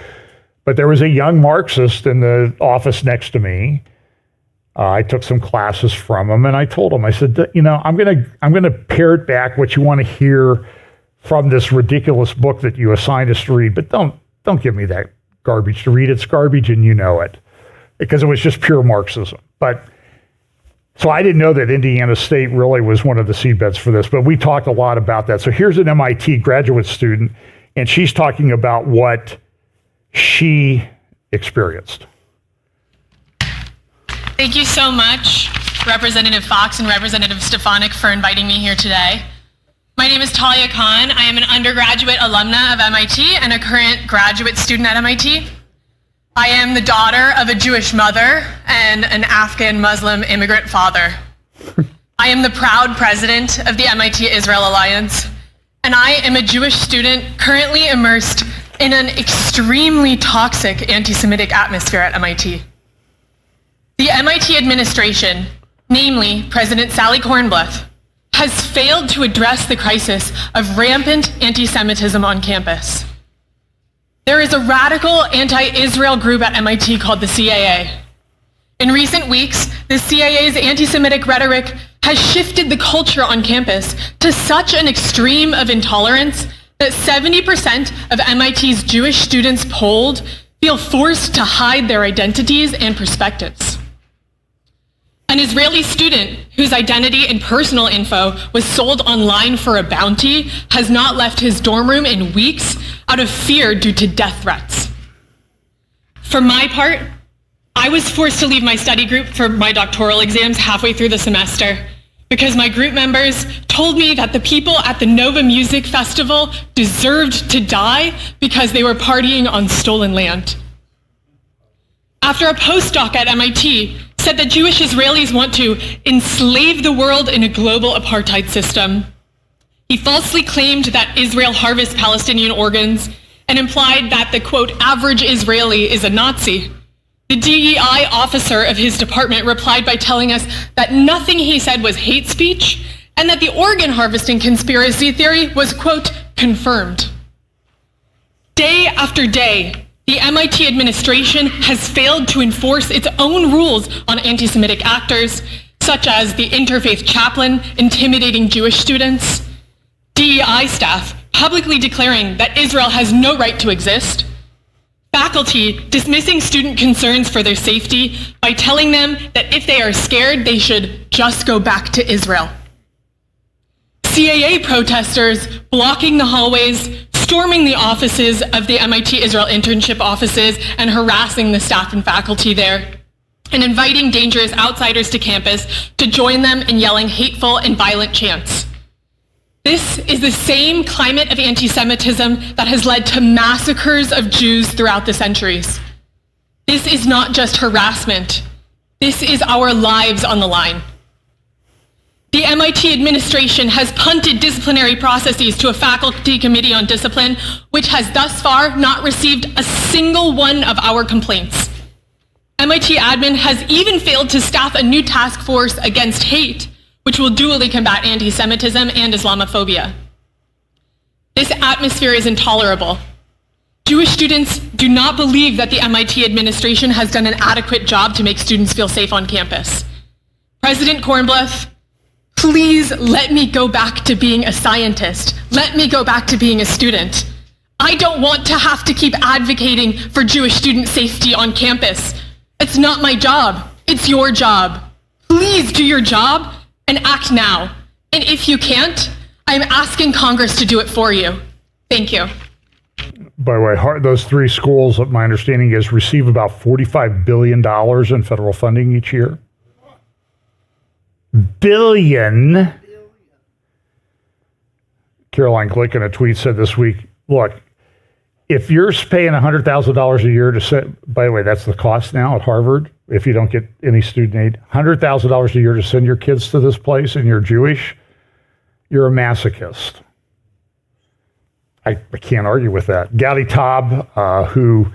But there was a young Marxist in the office next to me. I took some classes from him, and I told him, I said, I'm gonna parrot back what you want to hear from this ridiculous book that you assigned us to read, but don't give me that garbage to read. It's garbage, and you know it, because it was just pure Marxism. But so I didn't know that Indiana State really was one of the seedbeds for this, but we talked a lot about that. So here's an MIT graduate student, and she's talking about what she experienced. Thank you so much, Representative Fox and Representative Stefanik, for inviting me here today. My name is Talia Khan. I am an undergraduate alumna of MIT and a current graduate student at MIT. I am the daughter of a Jewish mother and an Afghan Muslim immigrant father. I am the proud president of the MIT-Israel Alliance, and I am a Jewish student currently immersed in an extremely toxic anti-Semitic atmosphere at MIT. The MIT administration, namely President Sally Kornbluth, has failed to address the crisis of rampant anti-Semitism on campus. There is a radical anti-Israel group at MIT called the CAA. In recent weeks, the CAA's anti-Semitic rhetoric has shifted the culture on campus to such an extreme of intolerance that 70% of MIT's Jewish students polled feel forced to hide their identities and perspectives. An Israeli student whose identity and personal info was sold online for a bounty has not left his dorm room in weeks out of fear due to death threats. For my part, I was forced to leave my study group for my doctoral exams halfway through the semester because my group members told me that the people at the Nova Music Festival deserved to die because they were partying on stolen land. After a postdoc at MIT said that Jewish Israelis want to enslave the world in a global apartheid system, he falsely claimed that Israel harvests Palestinian organs and implied that the, quote, average Israeli is a Nazi. The DEI officer of his department replied by telling us that nothing he said was hate speech and that the organ harvesting conspiracy theory was, quote, confirmed. Day after day, the MIT administration has failed to enforce its own rules on anti-Semitic actors, such as the interfaith chaplain intimidating Jewish students, DEI staff publicly declaring that Israel has no right to exist, faculty dismissing student concerns for their safety by telling them that if they are scared, they should just go back to Israel. CAA protesters blocking the hallways, storming the offices of the MIT Israel internship offices and harassing the staff and faculty there, and inviting dangerous outsiders to campus to join them in yelling hateful and violent chants. This is the same climate of anti-Semitism that has led to massacres of Jews throughout the centuries. This is not just harassment. This is our lives on the line. The MIT administration has punted disciplinary processes to a faculty committee on discipline, which has thus far not received a single one of our complaints. MIT admin has even failed to staff a new task force against hate, which will dually combat anti-Semitism and Islamophobia. This atmosphere is intolerable. Jewish students do not believe that the MIT administration has done an adequate job to make students feel safe on campus. President Kornbluth, please let me go back to being a scientist. Let me go back to being a student. I don't want to have to keep advocating for Jewish student safety on campus. It's not my job. It's your job. Please do your job and act now. And if you can't, I'm asking Congress to do it for you. Thank you. By the way, those three schools, my understanding is, receive about $45 billion in federal funding each year. Billion. Caroline Glick in a tweet said this week, look, if you're paying $100,000 a year to send, by the way, that's the cost now at Harvard, if you don't get any student aid, $100,000 a year to send your kids to this place and you're Jewish, you're a masochist. I can't argue with that. Gadi Taub, who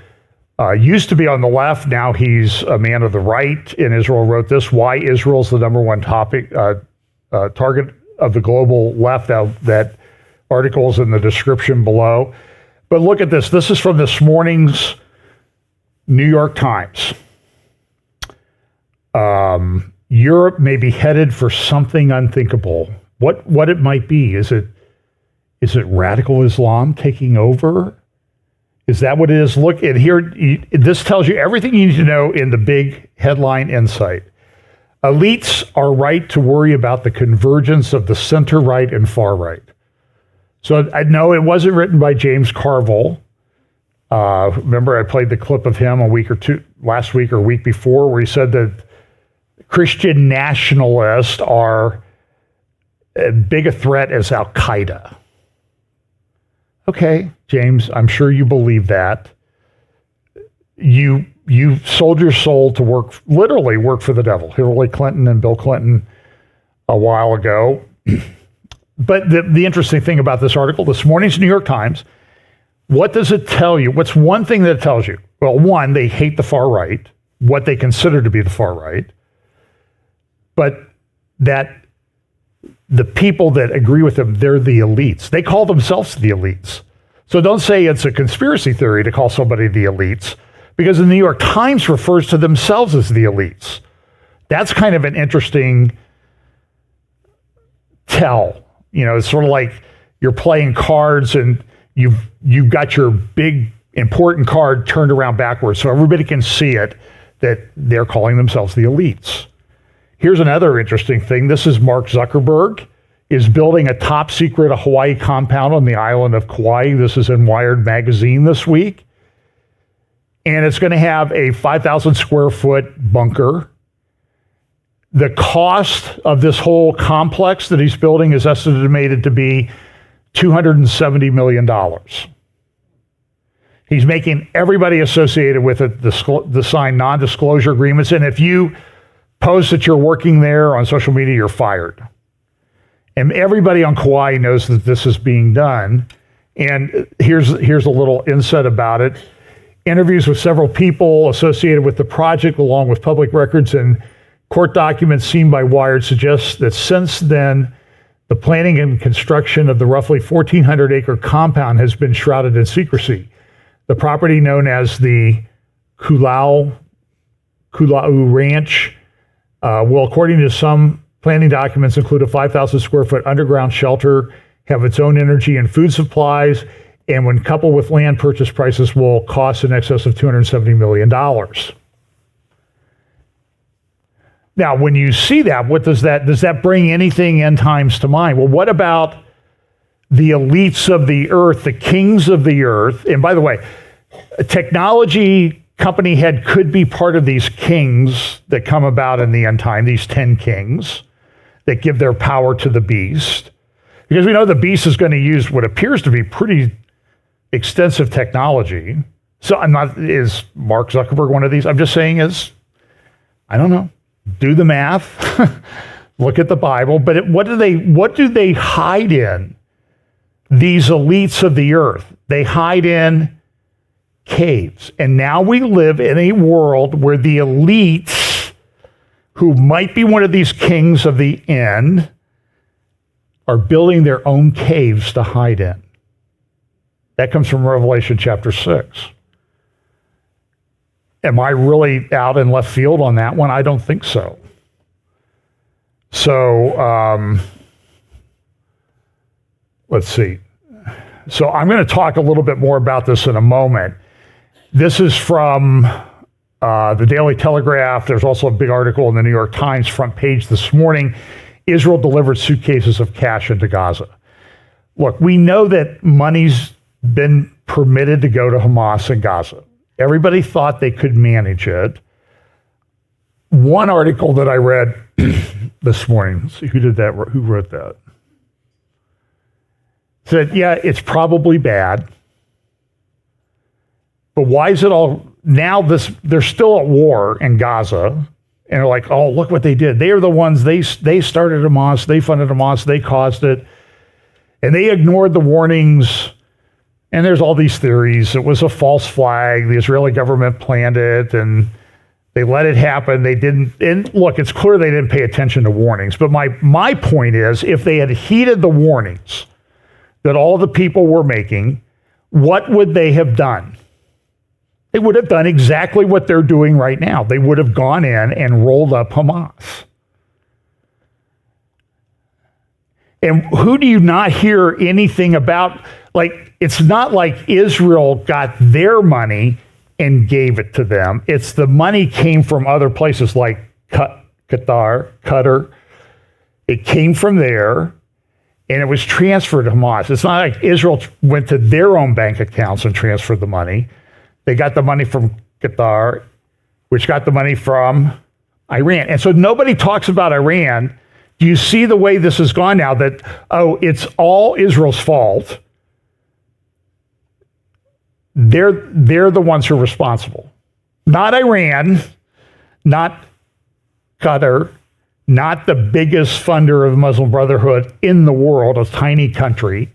used to be on the left, now he's a man of the right in Israel, wrote this: why Israel's the number one target of the global left. That article's in the description below. But look at this. This is from this morning's New York Times. Europe may be headed for something unthinkable. What it might be? Is it radical Islam taking over? Is that what it is? Look at here. This tells you everything you need to know in the big headline insight. Elites are right to worry about the convergence of the center right and far right. So I know it wasn't written by James Carville. Remember, I played the clip of him last week or a week before, where he said that Christian nationalists are as big a threat as Al-Qaeda. Okay, James, I'm sure you believe that. You sold your soul to literally work for the devil. Hillary Clinton and Bill Clinton a while ago. But the interesting thing about this article, this morning's New York Times, what does it tell you? What's one thing that it tells you? Well, one, they hate the far right, what they consider to be the far right, but that the people that agree with them, they're the elites. They call themselves the elites. So don't say it's a conspiracy theory to call somebody the elites, because the New York Times refers to themselves as the elites. That's kind of an interesting tell. You know, it's sort of like you're playing cards and you've got your big important card turned around backwards so everybody can see it, that they're calling themselves the elites. Here's another interesting thing. This is Mark Zuckerberg is building a top secret Hawaii compound on the island of Kauai. This is in Wired magazine this week. And it's going to have a 5,000 square foot bunker. The cost of this whole complex that he's building is estimated to be $270 million. He's making everybody associated with it the sign non-disclosure agreements. And if you post that you're working there on social media, you're fired. And everybody on Kauai knows that this is being done. And here's a little insight about it. Interviews with several people associated with the project, along with public records and court documents seen by Wired, suggest that since then, the planning and construction of the roughly 1,400-acre compound has been shrouded in secrecy. The property, known as the Kulau Ranch, will, according to some planning documents, include a 5,000 square foot underground shelter, have its own energy and food supplies, and when coupled with land purchase prices, will cost in excess of $270 million. Now, when you see that, does that bring anything end times to mind? Well, what about the elites of the earth, the kings of the earth? And by the way, a technology company head could be part of these kings that come about in the end time, these 10 kings that give their power to the beast. Because we know the beast is going to use what appears to be pretty extensive technology. So is Mark Zuckerberg one of these? I'm just saying I don't know. Do the math. Look at the Bible. But what do they hide in? These elites of the earth. They hide in caves. And now we live in a world where the elites, who might be one of these kings of the end, are building their own caves to hide in. That comes from Revelation chapter 6. Am I really out in left field on that one? I don't think so. So, let's see. So I'm going to talk a little bit more about this in a moment. This is from the Daily Telegraph. There's also a big article in the New York Times front page this morning. Israel delivered suitcases of cash into Gaza. Look, we know that money's been permitted to go to Hamas in Gaza. Everybody thought they could manage it. One article that I read this morning, let's see, who wrote that? Said, yeah, it's probably bad. But why is it all now they're still at war in Gaza, and they're like, oh, look what they did. They are the ones, they started Hamas, they funded Hamas, they caused it, and they ignored the warnings. And there's all these theories. It was a false flag. The Israeli government planned it, and they let it happen. They didn't. And look, it's clear they didn't pay attention to warnings. But my point is, if they had heeded the warnings that all the people were making, what would they have done? They would have done exactly what they're doing right now. They would have gone in and rolled up Hamas. And who do you not hear anything about? Like, it's not like Israel got their money and gave it to them. It's the money came from other places like Qatar. It came from there, and it was transferred to Hamas. It's not like Israel went to their own bank accounts and transferred the money. They got the money from Qatar, which got the money from Iran. And so nobody talks about Iran. Do you see the way this has gone now that, oh, it's all Israel's fault? They're the ones who are responsible. Not Iran, not Qatar, not the biggest funder of the Muslim Brotherhood in the world, a tiny country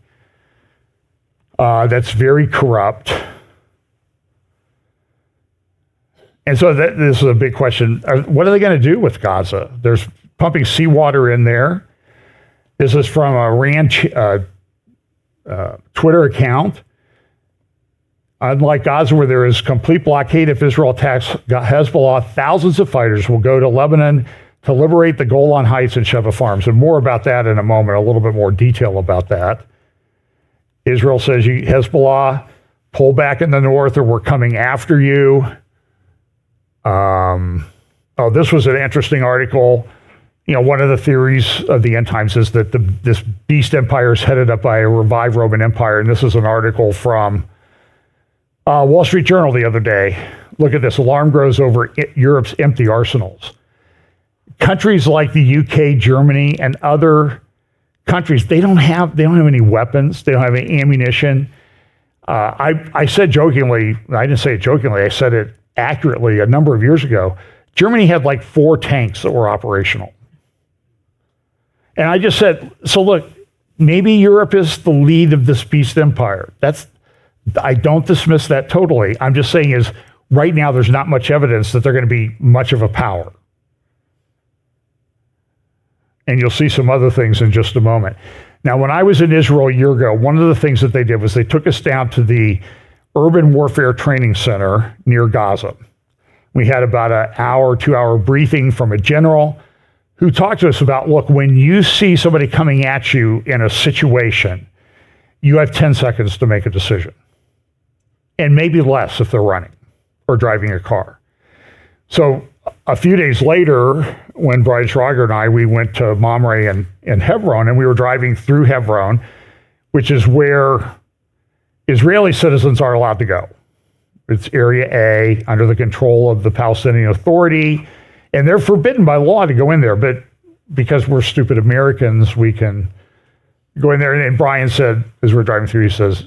that's very corrupt. And so this is a big question. What are they going to do with Gaza? There's pumping seawater in there. This is from a Iran Twitter account. Unlike Gaza, where there is complete blockade, if Israel attacks Hezbollah, thousands of fighters will go to Lebanon to liberate the Golan Heights and Sheva Farms. And more about that in a moment, a little bit more detail about that. Israel says, Hezbollah, pull back in the north or we're coming after you. This was an interesting article. You know, one of the theories of the end times is that this beast empire is headed up by a revived Roman Empire. And this is an article from Wall Street Journal the other day. Look at this. Alarm grows over Europe's empty arsenals. Countries like the UK, Germany, and other countries, they don't have any weapons. They don't have any ammunition. I said jokingly, I didn't say it jokingly, I said it accurately a number of years ago. Germany had like 4 tanks that were operational. And I just said, so look, maybe Europe is the lead of this beast empire. I don't dismiss that totally. I'm just saying is right now there's not much evidence that they're going to be much of a power. And you'll see some other things in just a moment. Now, when I was in Israel a year ago, one of the things that they did was they took us down to the Urban Warfare Training Center near Gaza. We had about an hour, 2-hour briefing from a general who talked to us about, look, when you see somebody coming at you in a situation, you have 10 seconds to make a decision. And maybe less if they're running or driving a car. So a few days later, when Brian Schrager and I, we went to Mamre and Hebron, and we were driving through Hebron, which is where Israeli citizens are allowed to go. It's Area A, under the control of the Palestinian Authority, and they're forbidden by law to go in there. But because we're stupid Americans, we can go in there. And Brian said, as we're driving through, he says,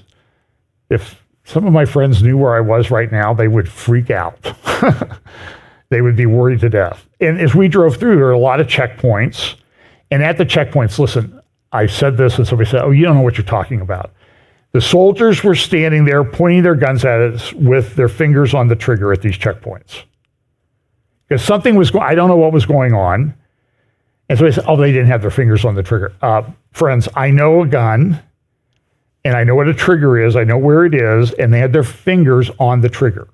if some of my friends knew where I was right now, they would freak out. They would be worried to death. And as we drove through, there were a lot of checkpoints. And at the checkpoints, listen, I said this and somebody said, oh, you don't know what you're talking about. The soldiers were standing there pointing their guns at us with their fingers on the trigger at these checkpoints. Because something was going, I don't know what was going on. And so they said, oh, they didn't have their fingers on the trigger. Friends, I know a gun, and I know what a trigger is. I know where it is, and they had their fingers on the trigger.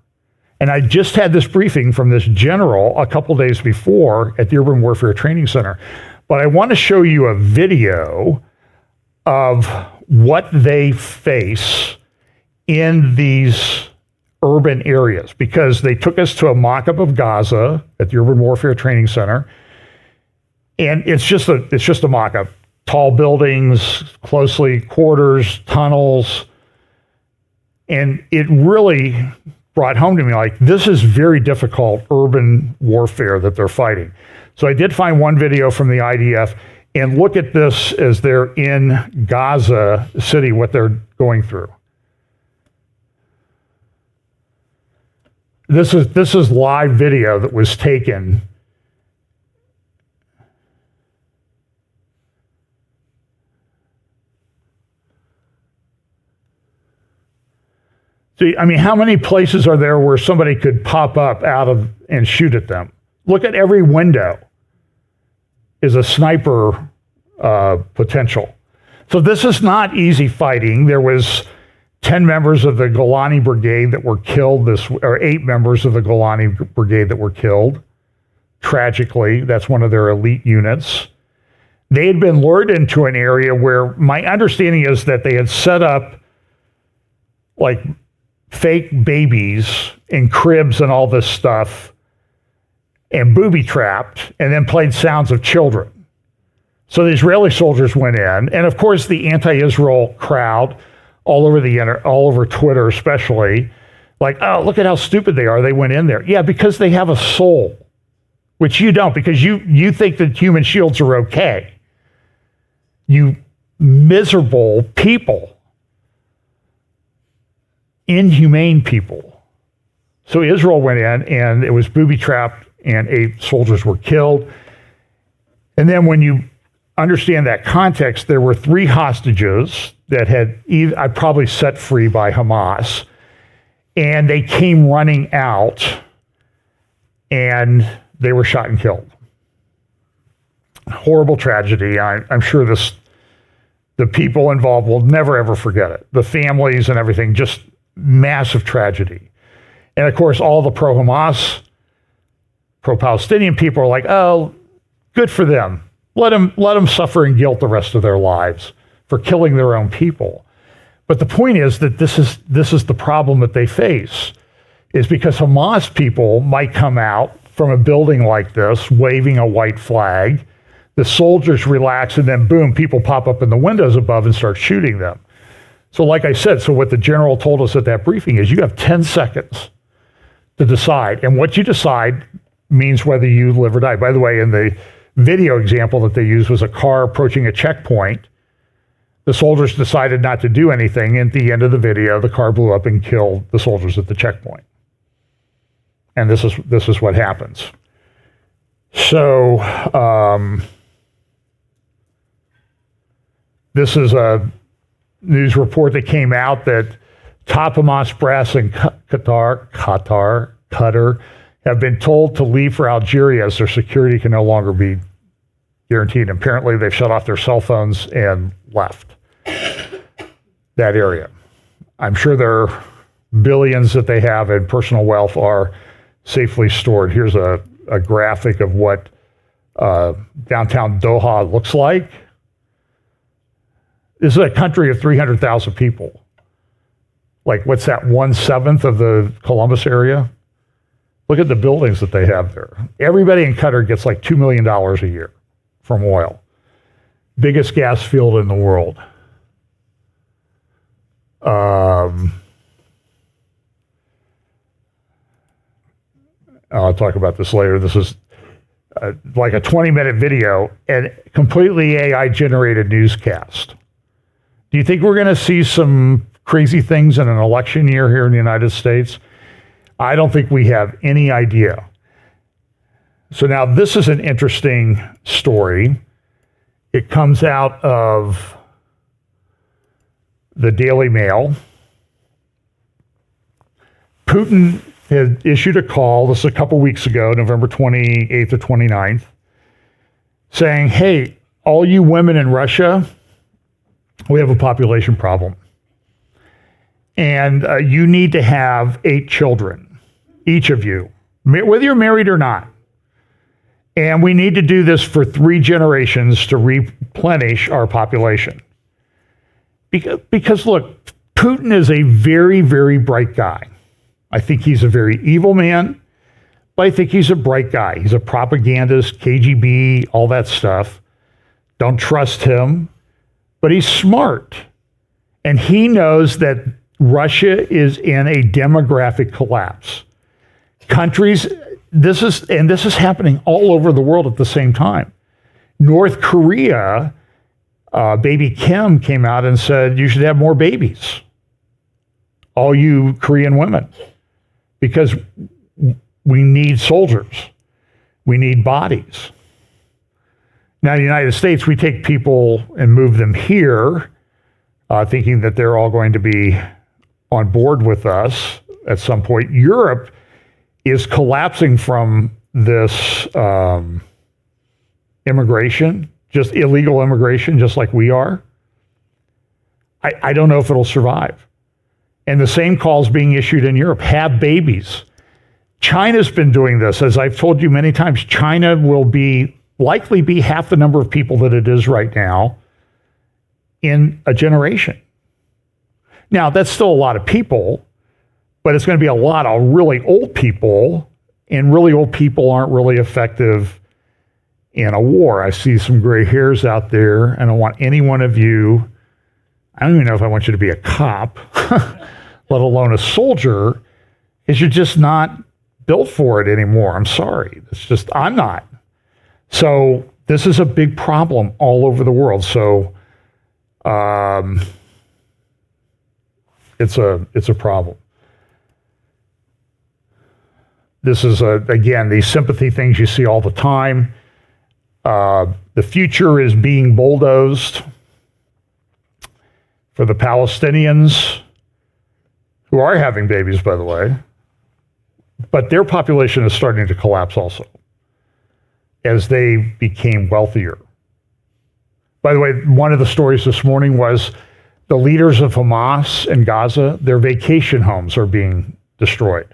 And I just had this briefing from this general a couple days before at the Urban Warfare Training Center. But I want to show you a video of what they face in these urban areas, because they took us to a mock-up of Gaza at the Urban Warfare Training Center. And it's just a mock-up. Tall buildings, closely quarters, tunnels. And it really brought home to me, like, this is very difficult urban warfare that they're fighting. So I did find one video from the IDF, and look at this as they're in Gaza City, what they're going through. This is live video that was taken. See, I mean, how many places are there where somebody could pop up out of and shoot at them? Look at every window is a sniper potential. So this is not easy fighting. There was 10 members of the Golani Brigade that were killed, or 8 members of the Golani Brigade that were killed. Tragically, that's one of their elite units. They had been lured into an area where my understanding is that they had set up like fake babies in cribs and all this stuff, and booby-trapped, and then played sounds of children. So the Israeli soldiers went in, and of course the anti-Israel crowd, all over Twitter especially, like, oh, look at how stupid they are. They went in there. Yeah, because they have a soul, which you don't, because you think that human shields are okay. You miserable people. Inhumane people. So Israel went in, and it was booby-trapped, and 8 soldiers were killed. And then when you understand that context, there were 3 hostages that had probably set free by Hamas, and they came running out, and they were shot and killed. Horrible tragedy. I'm sure the people involved will never, ever forget it. The families and everything, just massive tragedy. And of course, all the pro-Hamas, pro-Palestinian people are like, oh, good for them. Let them suffer in guilt the rest of their lives for killing their own people. But the point is that this is the problem that they face, is because Hamas people might come out from a building like this waving a white flag. The soldiers relax, and then boom, people pop up in the windows above and start shooting them. So like I said, so what the general told us at that briefing is you have 10 seconds to decide. And what you decide means whether you live or die. By the way, in the video example that they used was a car approaching a checkpoint. The soldiers decided not to do anything. At the end of the video, the car blew up and killed the soldiers at the checkpoint. And this is what happens. So this is a news report that came out that top Hamas brass in Qatar have been told to leave for Algeria as their security can no longer be guaranteed. Apparently, they've shut off their cell phones and left that area. I'm sure their billions that they have in personal wealth are safely stored. Here's a graphic of what downtown Doha looks like. This is a country of 300,000 people. Like, what's that, 1/7 of the Columbus area? Look at the buildings that they have there. Everybody in Qatar gets like $2 million a year from oil. Biggest gas field in the world. I'll talk about this later. This is like a 20-minute video and completely AI-generated newscast. Do you think we're going to see some crazy things in an election year here in the United States? I don't think we have any idea. So now this is an interesting story. It comes out of the Daily Mail. Putin had issued a call, this is a couple weeks ago, November 28th or 29th, saying, hey, all you women in Russia, we have a population problem. And you need to have 8 children, each of you, whether you're married or not. And we need to do this for 3 generations to replenish our population. Because look, Putin is a very, very bright guy. I think he's a very evil man, but I think he's a bright guy. He's a propagandist, KGB, all that stuff. Don't trust him, but he's smart. And he knows that Russia is in a demographic collapse. Countries, this is happening all over the world at the same time. North Korea, baby Kim came out and said, you should have more babies, all you Korean women, because we need soldiers. We need bodies. Now, in the United States, we take people and move them here, thinking that they're all going to be on board with us at some point. Europe is collapsing from this immigration, just illegal immigration, just like we are. I don't know if it'll survive. And the same call is being issued in Europe. Have babies. China's been doing this. As I've told you many times, China will likely be half the number of people that it is right now in a generation. Now, that's still a lot of people, but it's going to be a lot of really old people, and really old people aren't really effective in a war. I see some gray hairs out there, and I want any one of you, I don't even know if I want you to be a cop, let alone a soldier, because you're just not built for it anymore. I'm sorry. I'm not. So this is a big problem all over the world. So it's a problem. This is, again, these sympathy things you see all the time. The future is being bulldozed for the Palestinians, who are having babies, by the way. But their population is starting to collapse also as they became wealthier. By the way, one of the stories this morning was the leaders of Hamas in Gaza, their vacation homes are being destroyed.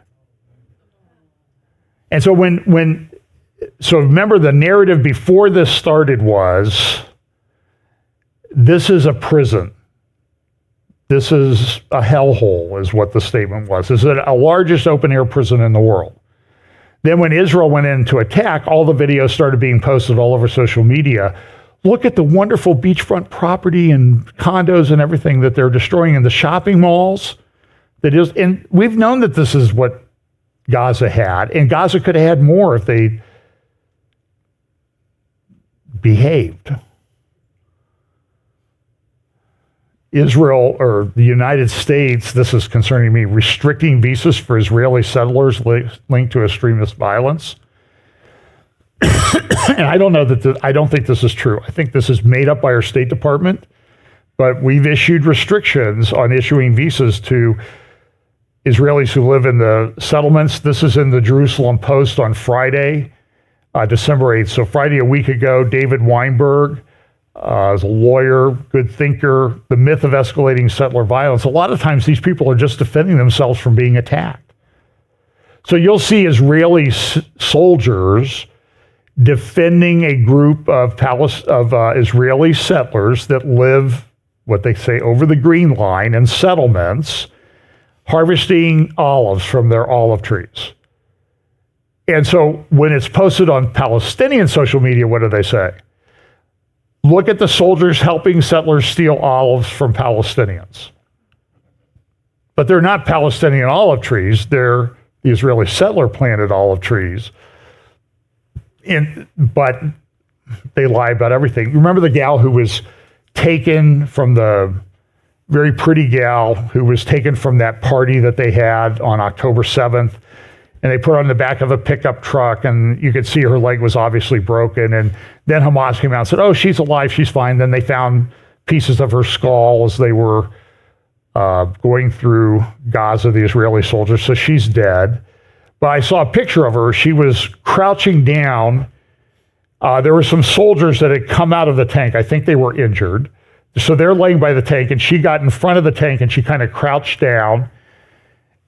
And so so remember, the narrative before this started was, this is a prison. This is a hellhole, is what the statement was. This is the largest open-air prison in the world. Then when Israel went in to attack, all the videos started being posted all over social media. Look at the wonderful beachfront property and condos and everything that they're destroying in the shopping malls. And we've known that this is what Gaza had, and Gaza could have had more if they behaved. Israel, or the United States, this is concerning me, restricting visas for Israeli settlers linked to extremist violence. And I don't know I don't think this is true. I think this is made up by our State Department, but we've issued restrictions on issuing visas to Israelis who live in the settlements. This is in the Jerusalem Post on Friday, December 8th. So Friday, a week ago, David Weinberg, as a lawyer, good thinker, the myth of escalating settler violence. A lot of times these people are just defending themselves from being attacked. So you'll see Israeli soldiers defending a group of Israeli settlers that live, what they say, over the Green Line in settlements, harvesting olives from their olive trees. And so when it's posted on Palestinian social media, what do they say? Look at the soldiers helping settlers steal olives from Palestinians. But they're not Palestinian olive trees. They're the Israeli settler planted olive trees. But they lie about everything. Remember the gal who was taken from the very pretty gal who was taken from that party that they had on October 7th and they put her on the back of a pickup truck, and you could see her leg was obviously broken. And then Hamas came out and said, oh, she's alive, she's fine. Then they found pieces of her skull as they were going through Gaza, the Israeli soldiers, so she's dead. But I saw a picture of her. She was crouching down. There were some soldiers that had come out of the tank. I think they were injured. So they're laying by the tank, and she got in front of the tank, and she kind of crouched down.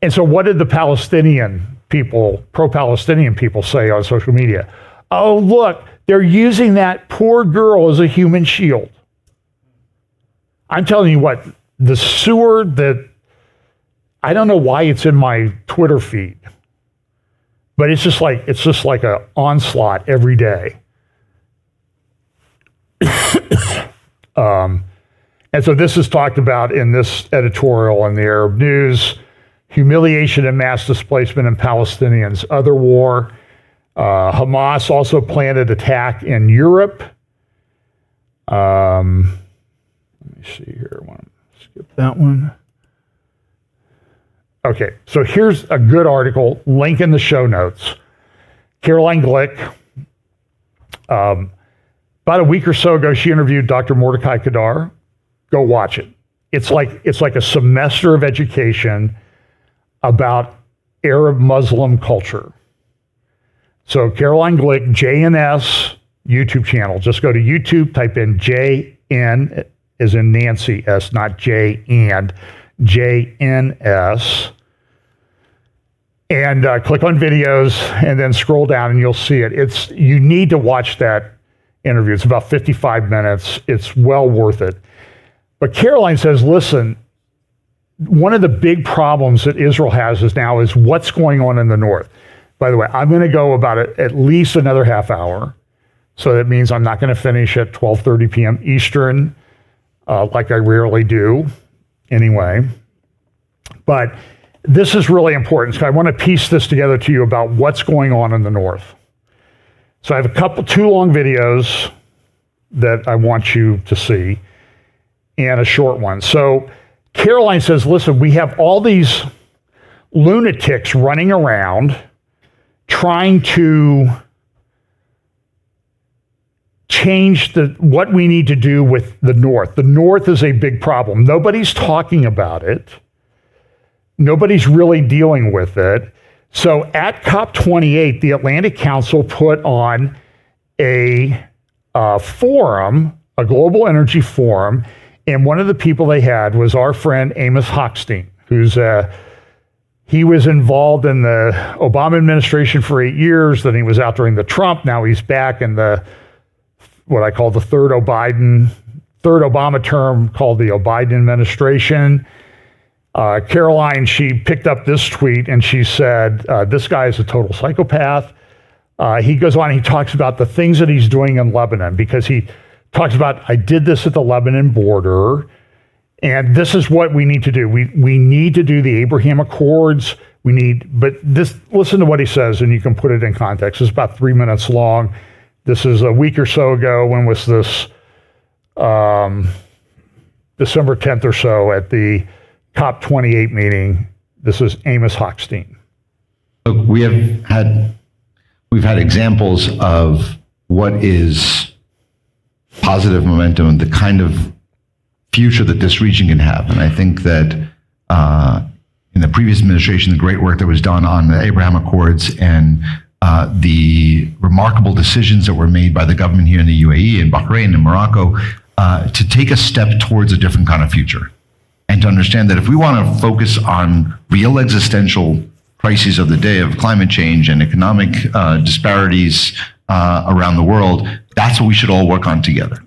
And so what did the Palestinian people, pro-Palestinian people, say on social media? Oh, look, they're using that poor girl as a human shield. I'm telling you what, the sewer that, I don't know why it's in my Twitter feed, but it's just like an onslaught every day. And so this is talked about in this editorial in the Arab News: humiliation and mass displacement in Palestinians, other war. Hamas also planned an attack in Europe. Let me see here. I want to skip that one. Okay, so here's a good article, link in the show notes. Caroline Glick, about a week or so ago, she interviewed Dr. Mordecai Kadar. Go watch it. It's like a semester of education about Arab Muslim culture. So Caroline Glick, JNS YouTube channel. Just go to YouTube, type in JN as in Nancy S, not J and JNS, and click on videos and then scroll down and you'll see it. You need to watch that interview. It's about 55 minutes. It's well worth it. But Caroline says, listen, one of the big problems that Israel has is what's going on in the north. By the way, I'm going to go about at least another half hour. So that means I'm not going to finish at 12:30 p.m. Eastern, like I rarely do anyway. But this is really important. So I want to piece this together to you about what's going on in the north. So I have two long videos that I want you to see and a short one. So Caroline says, listen, we have all these lunatics running around trying to change what we need to do with the north. The north is a big problem. Nobody's talking about it. Nobody's really dealing with it. So at COP28, the Atlantic Council put on a forum, a global energy forum, and one of the people they had was our friend Amos Hochstein, he was involved in the Obama administration for 8 years, then he was out during the Trump, now he's back in what I call the third Obama term, called the Biden administration. Caroline, she picked up this tweet and she said, this guy is a total psychopath. He goes on, he talks about the things that he's doing in Lebanon, because he talks about, I did this at the Lebanon border, and this is what we need to do. We need to do the Abraham Accords. Listen to what he says, and you can put it in context. It's about 3 minutes long. This is a week or so ago. When was this? December 10th or so at the COP28 meeting. This is Amos Hochstein. Look, we've had examples of what is positive momentum and the kind of future that this region can have. And I think that in the previous administration, the great work that was done on the Abraham Accords and the remarkable decisions that were made by the government here in the UAE and Bahrain and Morocco to take a step towards a different kind of future. And to understand that if we want to focus on real existential crises of the day of climate change and economic disparities around the world, that's what we should all work on together.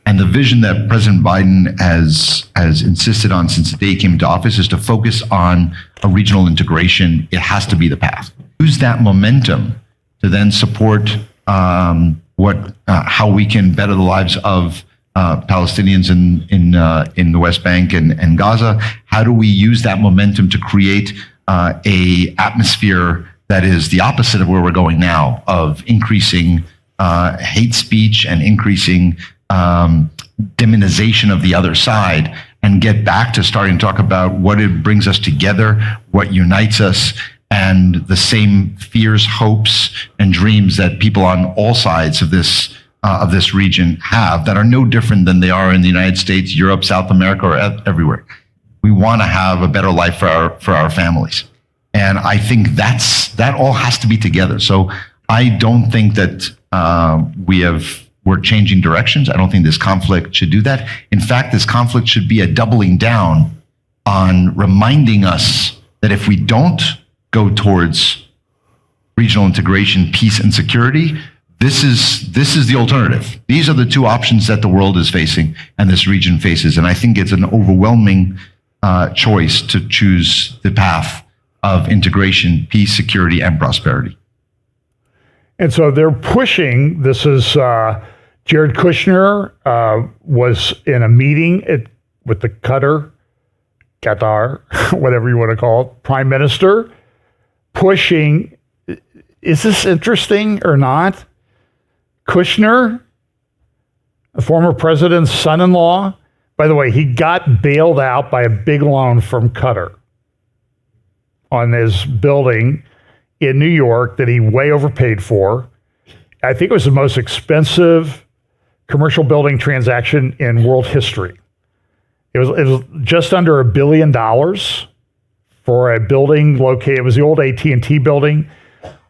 And the vision that President Biden has insisted on since the day he came into office is to focus on a regional integration. It has to be the path. Use that momentum to then support how we can better the lives of Palestinians in the West Bank and Gaza. How do we use that momentum to create a atmosphere that is the opposite of where we're going now, of increasing hate speech and increasing demonization of the other side, and get back to starting to talk about what it brings us together, what unites us, and the same fears, hopes, and dreams that people on all sides of this region have that are no different than they are in the United States, Europe, South America, or everywhere. We want to have a better life for our families. And I think that all has to be together. So I don't think that we're changing directions. I don't think this conflict should do that. In fact, this conflict should be a doubling down on reminding us that if we don't go towards regional integration, peace, and security, this is the alternative. These are the two options that the world is facing and this region faces. And I think it's an overwhelming choice to choose the path of integration, peace, security, and prosperity. And so they're pushing, this is Jared Kushner was in a meeting with the Qatar, whatever you want to call it, prime minister, pushing, is this interesting or not? Kushner, the former president's son-in-law, by the way, he got bailed out by a big loan from Qatar on his building in New York that he way overpaid for. I think it was the most expensive commercial building transaction in world history. It was just under $1 billion for a building located, it was the old AT&T building,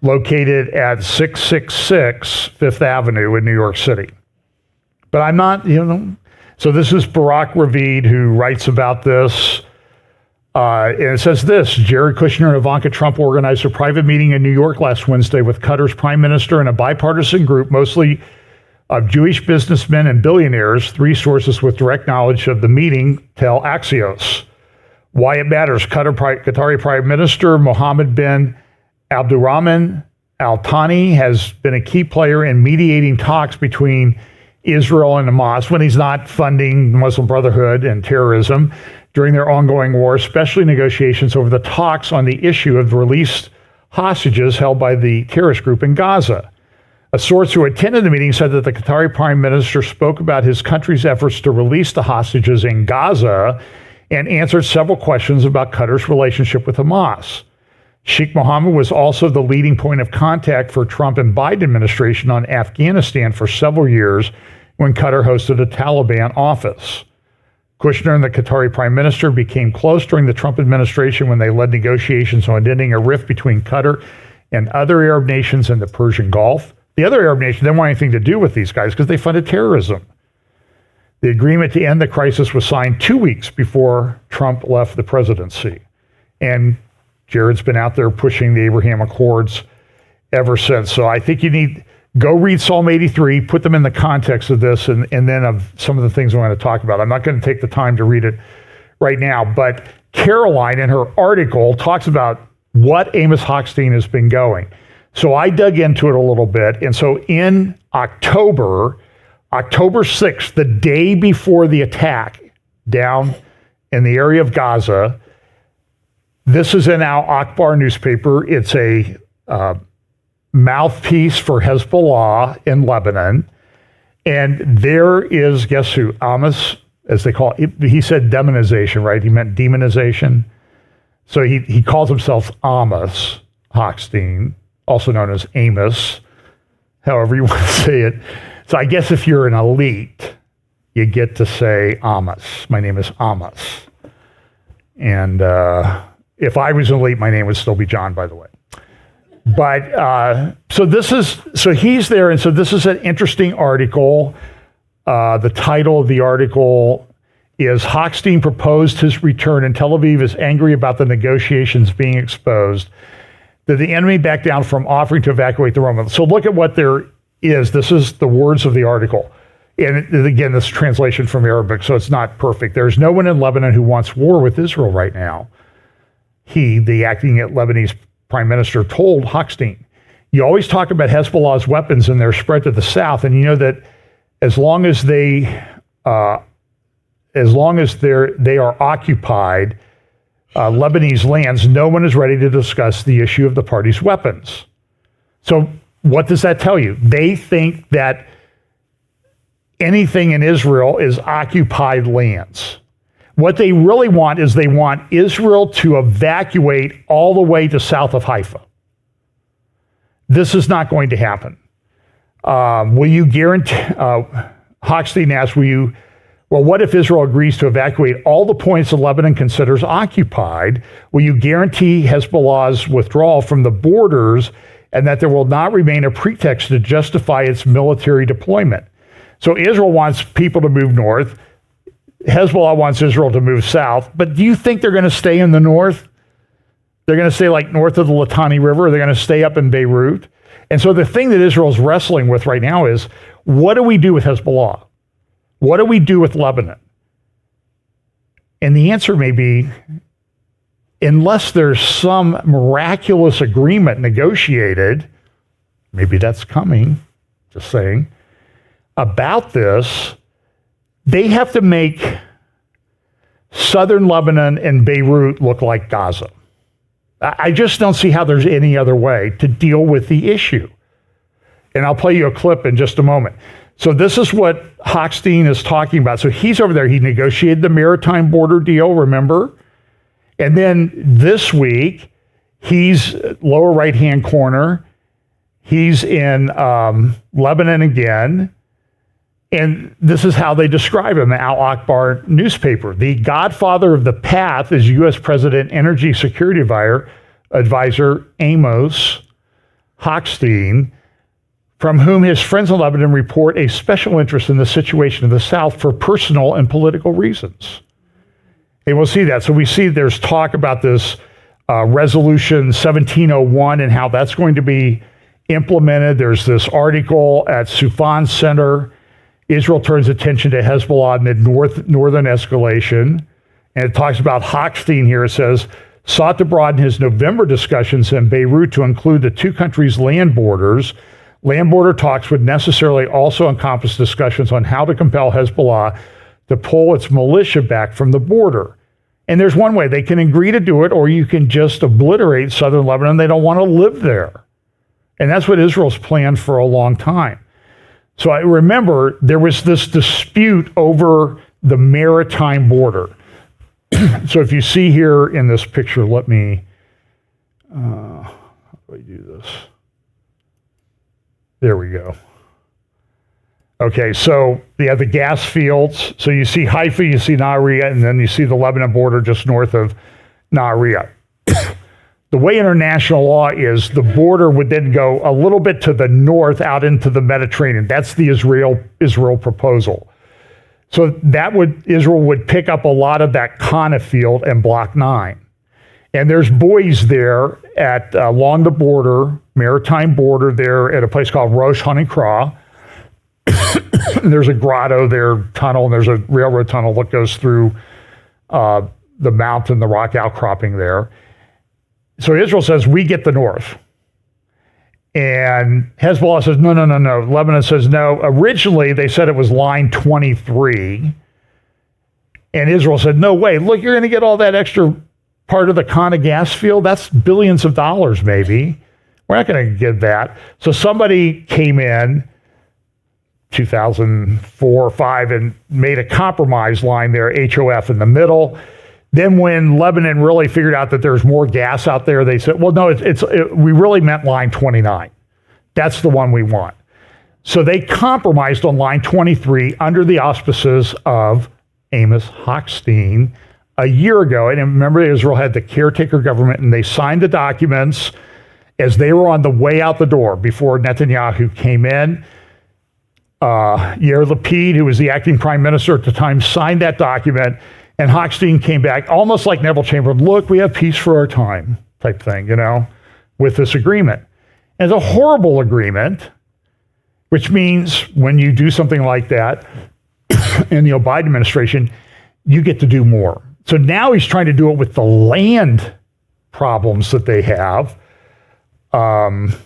located at 666 Fifth Avenue in New York City. But I'm not, so this is Barak Ravid who writes about this. And it says this, Jared Kushner and Ivanka Trump organized a private meeting in New York last Wednesday with Qatar's prime minister and a bipartisan group, mostly of Jewish businessmen and billionaires. Three sources with direct knowledge of the meeting tell Axios. Why it matters. Qatari Prime Minister Mohammed bin Abdurrahman Al Thani has been a key player in mediating talks between Israel and Hamas when he's not funding the Muslim Brotherhood and terrorism during their ongoing war, especially negotiations over the talks on the issue of the released hostages held by the terrorist group in Gaza. A source who attended the meeting said that the Qatari prime minister spoke about his country's efforts to release the hostages in Gaza and answered several questions about Qatar's relationship with Hamas. Sheikh Mohammed was also the leading point of contact for Trump and Biden administration on Afghanistan for several years when Qatar hosted a Taliban office. Kushner and the Qatari prime minister became close during the Trump administration when they led negotiations on ending a rift between Qatar and other Arab nations in the Persian Gulf. The other Arab nations didn't want anything to do with these guys because they funded terrorism. The agreement to end the crisis was signed 2 weeks before Trump left the presidency. And Jared's been out there pushing the Abraham Accords ever since. So I think you need, go read Psalm 83, put them in the context of this, and then of some of the things we want to talk about. I'm not going to take the time to read it right now, but Caroline in her article talks about what Amos Hochstein has been going. So I dug into it a little bit. And so in October 6th, the day before the attack down in the area of Gaza, this is in Al Akbar newspaper. It's a mouthpiece for Hezbollah in Lebanon. And there is, guess who? Amos, as they call it. He said demonization, right? He meant demonization. So he calls himself Amos Hochstein, also known as Amos, however you want to say it. So I guess if you're an elite, you get to say Amos. My name is Amos. And if I was an elite, my name would still be John, by the way. But so he's there. And so this is an interesting article. The title of the article is Hochstein proposed his return and Tel Aviv is angry about the negotiations being exposed. Did the enemy back down from offering to evacuate the Romans? So look at what there is. This is the words of the article. And again, this is translation from Arabic, so it's not perfect. There's no one in Lebanon who wants war with Israel right now. He, the acting Lebanese prime minister, told Hochstein, you always talk about Hezbollah's weapons and their spread to the south, and you know that as long as they are occupied Lebanese lands, no one is ready to discuss the issue of the party's weapons. So what does that tell you? They think that anything in Israel is occupied lands. What they really want is they want Israel to evacuate all the way to south of Haifa. This is not going to happen. Will you guarantee, Hochstein asked, what if Israel agrees to evacuate all the points that Lebanon considers occupied? Will you guarantee Hezbollah's withdrawal from the borders and that there will not remain a pretext to justify its military deployment? So Israel wants people to move north. Hezbollah wants Israel to move south. But do you think they're going to stay in the north? They're going to stay like north of the Litani River. They're going to stay up in Beirut. And so the thing that Israel's wrestling with right now is, what do we do with Hezbollah? What do we do with Lebanon? And the answer may be, unless there's some miraculous agreement negotiated, maybe that's coming, just saying, about this, they have to make southern Lebanon and Beirut look like Gaza. I just don't see how there's any other way to deal with the issue. And I'll play you a clip in just a moment. So this is what Hochstein is talking about. So he's over there. He negotiated the Maritime border deal, remember? And then this week, he's lower right-hand corner. He's in Lebanon again. And this is how they describe him, Al Akbar newspaper. The godfather of the path is U.S. President Energy Security Advisor Amos Hochstein, from whom his friends in Lebanon report a special interest in the situation of the South for personal and political reasons. And we'll see that. So we see there's talk about this Resolution 1701 and how that's going to be implemented. There's this article at Sufan Center. Israel turns attention to Hezbollah amid northern escalation. And it talks about Hochstein here. It says, sought to broaden his November discussions in Beirut to include the two countries' land borders. Land border talks would necessarily also encompass discussions on how to compel Hezbollah to pull its militia back from the border. And there's one way. They can agree to do it, or you can just obliterate southern Lebanon. They don't want to live there. And that's what Israel's planned for a long time. So I remember there was this dispute over the maritime border. So if you see here in this picture, let me, how do I do this? There we go. Okay, so you have the gas fields. So you see Haifa, you see Nahariya, and then you see the Lebanon border just north of Nahariya. The way international law is, the border would then go a little bit to the north out into the Mediterranean. That's the Israel proposal. So Israel would pick up a lot of that Kana field and Block 9. And there's buoys there along the border, maritime border there at a place called Rosh Hanikra. There's a grotto there, tunnel, and there's a railroad tunnel that goes through the mountain, the rock outcropping there. So Israel says, we get the north. And Hezbollah says, no. Lebanon says, no. Originally, they said it was line 23. And Israel said, no way. Look, you're going to get all that extra part of the Kana gas field. That's billions of dollars, maybe. We're not going to get that. So somebody came in 2004 or 5 and made a compromise line there, HOF in the middle. Then when Lebanon really figured out that there's more gas out there, they said, well, no, we really meant line 29. That's the one we want. So they compromised on line 23 under the auspices of Amos Hochstein a year ago. And remember, Israel had the caretaker government, and they signed the documents as they were on the way out the door before Netanyahu came in. Yair Lapid, who was the acting prime minister at the time, signed that document. And Hochstein came back almost like Neville Chamberlain, look, we have peace for our time type thing, with this agreement. And it's a horrible agreement, which means when you do something like that in the Biden administration, you get to do more. So now he's trying to do it with the land problems that they have. And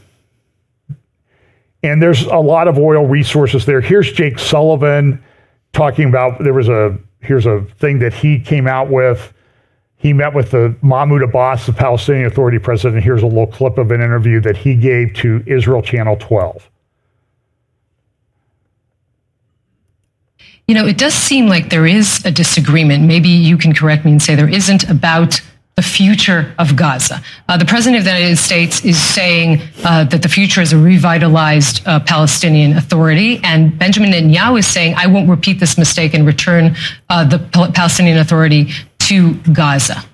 there's a lot of oil resources there. Here's Jake Sullivan talking about, here's a thing that he came out with. He met with the Mahmoud Abbas, the Palestinian Authority president. Here's a little clip of an interview that he gave to Israel Channel 12. it does seem like there is a disagreement. Maybe you can correct me and say there isn't, about the future of Gaza. The President of the United States is saying that the future is a revitalized Palestinian Authority, and Benjamin Netanyahu is saying, I won't repeat this mistake and return the Palestinian Authority to Gaza.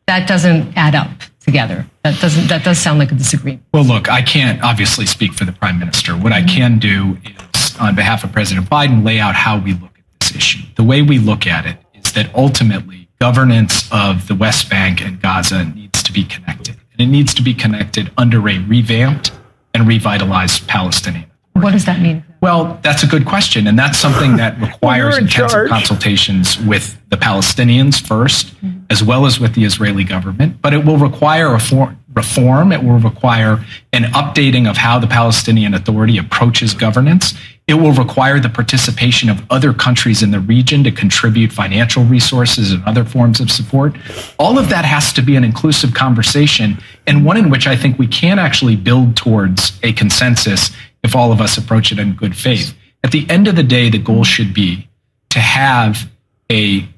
That doesn't add up together. That does sound like a disagreement. Well, look, I can't obviously speak for the Prime Minister. What I can do is, on behalf of President Biden, lay out how we look at this issue. The way we look at it is that ultimately governance of the West Bank and Gaza needs to be connected. And it needs to be connected under a revamped and revitalized Palestinian. What does that mean? Well, that's a good question. And that's something that requires intensive consultations with the Palestinians first, as well as with the Israeli government. But it will require a reform. It will require an updating of how the Palestinian Authority approaches governance. It will require the participation of other countries in the region to contribute financial resources and other forms of support. All of that has to be an inclusive conversation, and one in which I think we can actually build towards a consensus if all of us approach it in good faith. At the end of the day, the goal should be to have a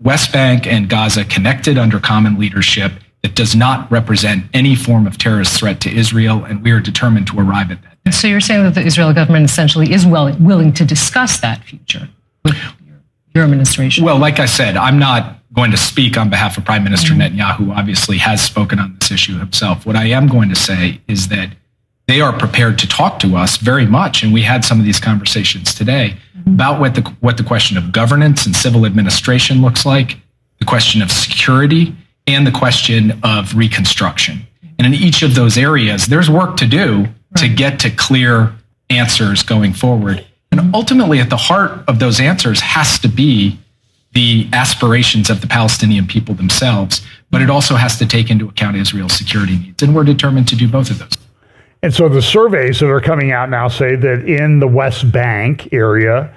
West Bank and Gaza connected under common leadership that does not represent any form of terrorist threat to Israel, and we are determined to arrive at that day. So you're saying that the Israeli government essentially is willing to discuss that future with your administration? Well, like I said, I'm not going to speak on behalf of Prime Minister Netanyahu, who obviously has spoken on this issue himself. What I am going to say is that they are prepared to talk to us very much, and we had some of these conversations today about what the question of governance and civil administration looks like, the question of security, and the question of reconstruction. And in each of those areas, there's work to do to get to clear answers going forward. And ultimately, at the heart of those answers has to be the aspirations of the Palestinian people themselves, but it also has to take into account Israel's security needs. And we're determined to do both of those. And so the surveys that are coming out now say that in the West Bank area,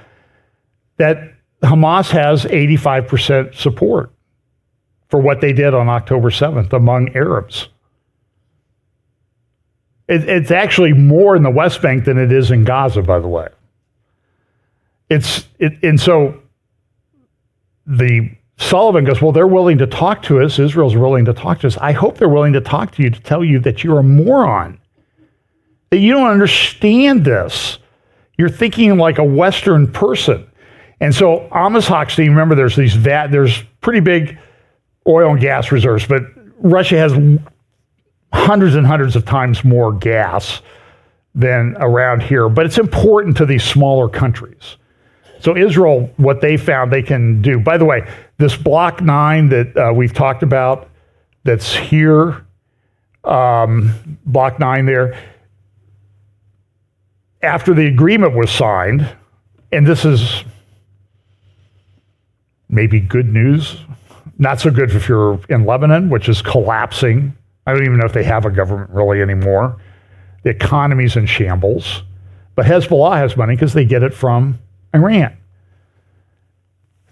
that Hamas has 85% support for what they did on October 7th among Arabs. It's actually more in the West Bank than it is in Gaza, by the way. And so the Sullivan goes, well, they're willing to talk to us. Israel's willing to talk to us. I hope they're willing to talk to you to tell you that you're a moron, that you don't understand this. You're thinking like a Western person. And so Amos Hochstein, remember, there's pretty big oil and gas reserves, but Russia has hundreds and hundreds of times more gas than around here. But it's important to these smaller countries. So Israel, what they found they can do. By the way, this Block 9 that we've talked about, that's here, Block 9 there, after the agreement was signed, and this is maybe good news, not so good if you're in Lebanon, which is collapsing. I don't even know if they have a government really anymore. The economy's in shambles. But Hezbollah has money because they get it from Iran.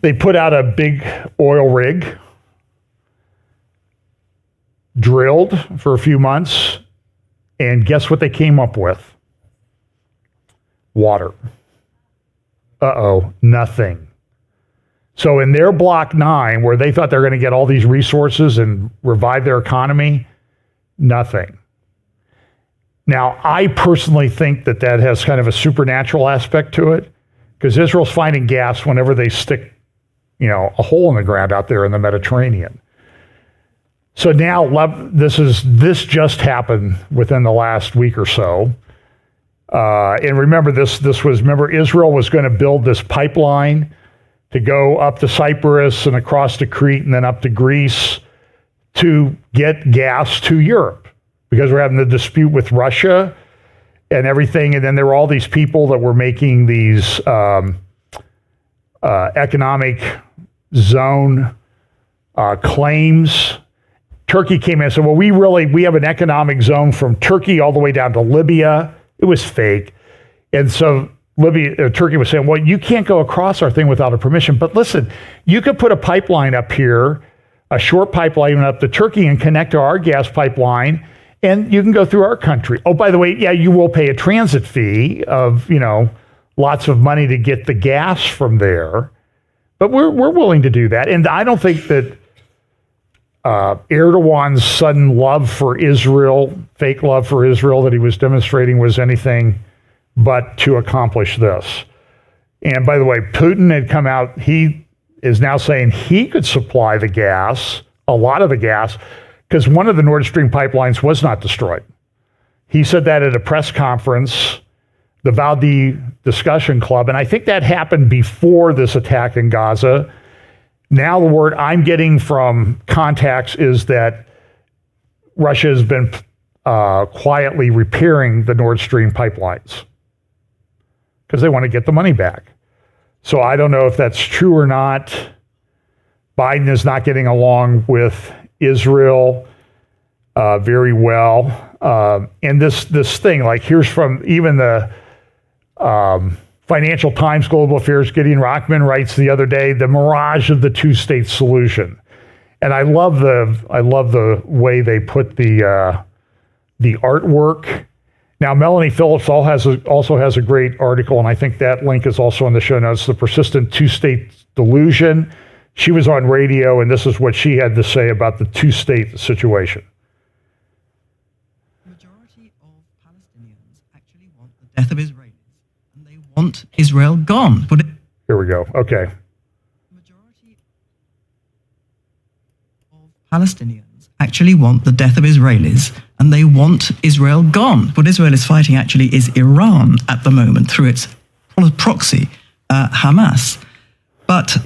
They put out a big oil rig, drilled for a few months, and guess what they came up with? Water. Nothing. So in their Block 9, where they thought they were going to get all these resources and revive their economy, nothing. Now, I personally think that has kind of a supernatural aspect to it, because Israel's finding gas whenever they stick, a hole in the ground out there in the Mediterranean. So now this just happened within the last week or so. And remember, Israel was going to build this pipeline to go up to Cyprus and across to Crete and then up to Greece to get gas to Europe, because we're having the dispute with Russia and everything. And then there were all these people that were making these economic zone claims. Turkey came in and said, well, we have an economic zone from Turkey all the way down to Libya. It was fake. And so Turkey was saying, well, you can't go across our thing without a permission. But listen, you could put a pipeline up here, a short pipeline up to Turkey and connect to our gas pipeline, and you can go through our country. Oh, by the way, yeah, you will pay a transit fee of, lots of money to get the gas from there. But we're willing to do that. And I don't think that Erdogan's sudden love for Israel, fake love for Israel that he was demonstrating was anything but to accomplish this. And by the way, Putin had come out, he is now saying he could supply the gas, a lot of the gas, because one of the Nord Stream pipelines was not destroyed. He said that at a press conference, the Valdi Discussion Club, and I think that happened before this attack in Gaza. Now the word I'm getting from contacts is that Russia has been quietly repairing the Nord Stream pipelines because they want to get the money back. So I don't know if that's true or not. Biden is not getting along with Israel very well. And this thing, like here's from even the Financial Times Global Affairs, Gideon Rockman writes the other day, the mirage of the two-state solution. And I love the way they put the artwork. Now, Melanie Phillips also has a great article, and I think that link is also in the show notes, The Persistent Two-State Delusion. She was on radio, and this is what she had to say about the two-state situation. The majority of Palestinians actually want the death of Israelis, and they want Israel gone. Here we go. Okay. The majority of Palestinians actually want the death of Israelis, and they want Israel gone. What Israel is fighting actually is Iran at the moment through its proxy, Hamas. But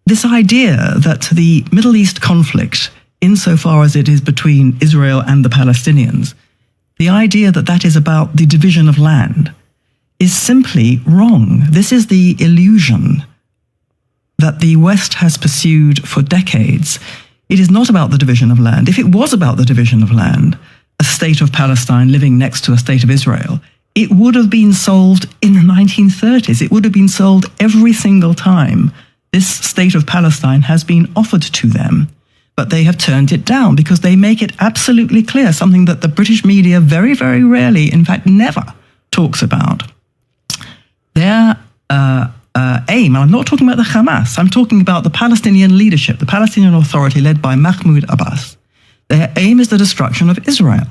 this idea that the Middle East conflict, insofar as it is between Israel and the Palestinians, the idea that that is about the division of land is simply wrong. This is the illusion that the West has pursued for decades. It is not about the division of land. If it was about the division of land, a state of Palestine living next to a state of Israel, it would have been solved in the 1930s. It would have been solved every single time this state of Palestine has been offered to them. But they have turned it down because they make it absolutely clear, something that the British media very, very rarely, in fact, never talks about. Their aim, and I'm not talking about the Hamas, I'm talking about the Palestinian leadership, the Palestinian Authority led by Mahmoud Abbas. Their aim is the destruction of Israel.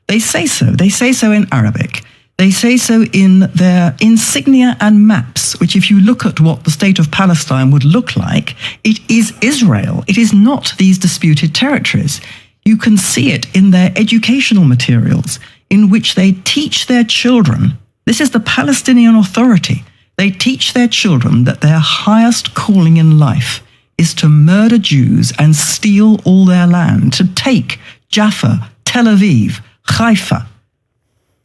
They say so. They say so in Arabic. They say so in their insignia and maps, which if you look at what the state of Palestine would look like, it is Israel. It is not these disputed territories. You can see it in their educational materials, in which they teach their children. This is the Palestinian Authority. They teach their children that their highest calling in life is to murder Jews and steal all their land, to take Jaffa, Tel Aviv, Haifa.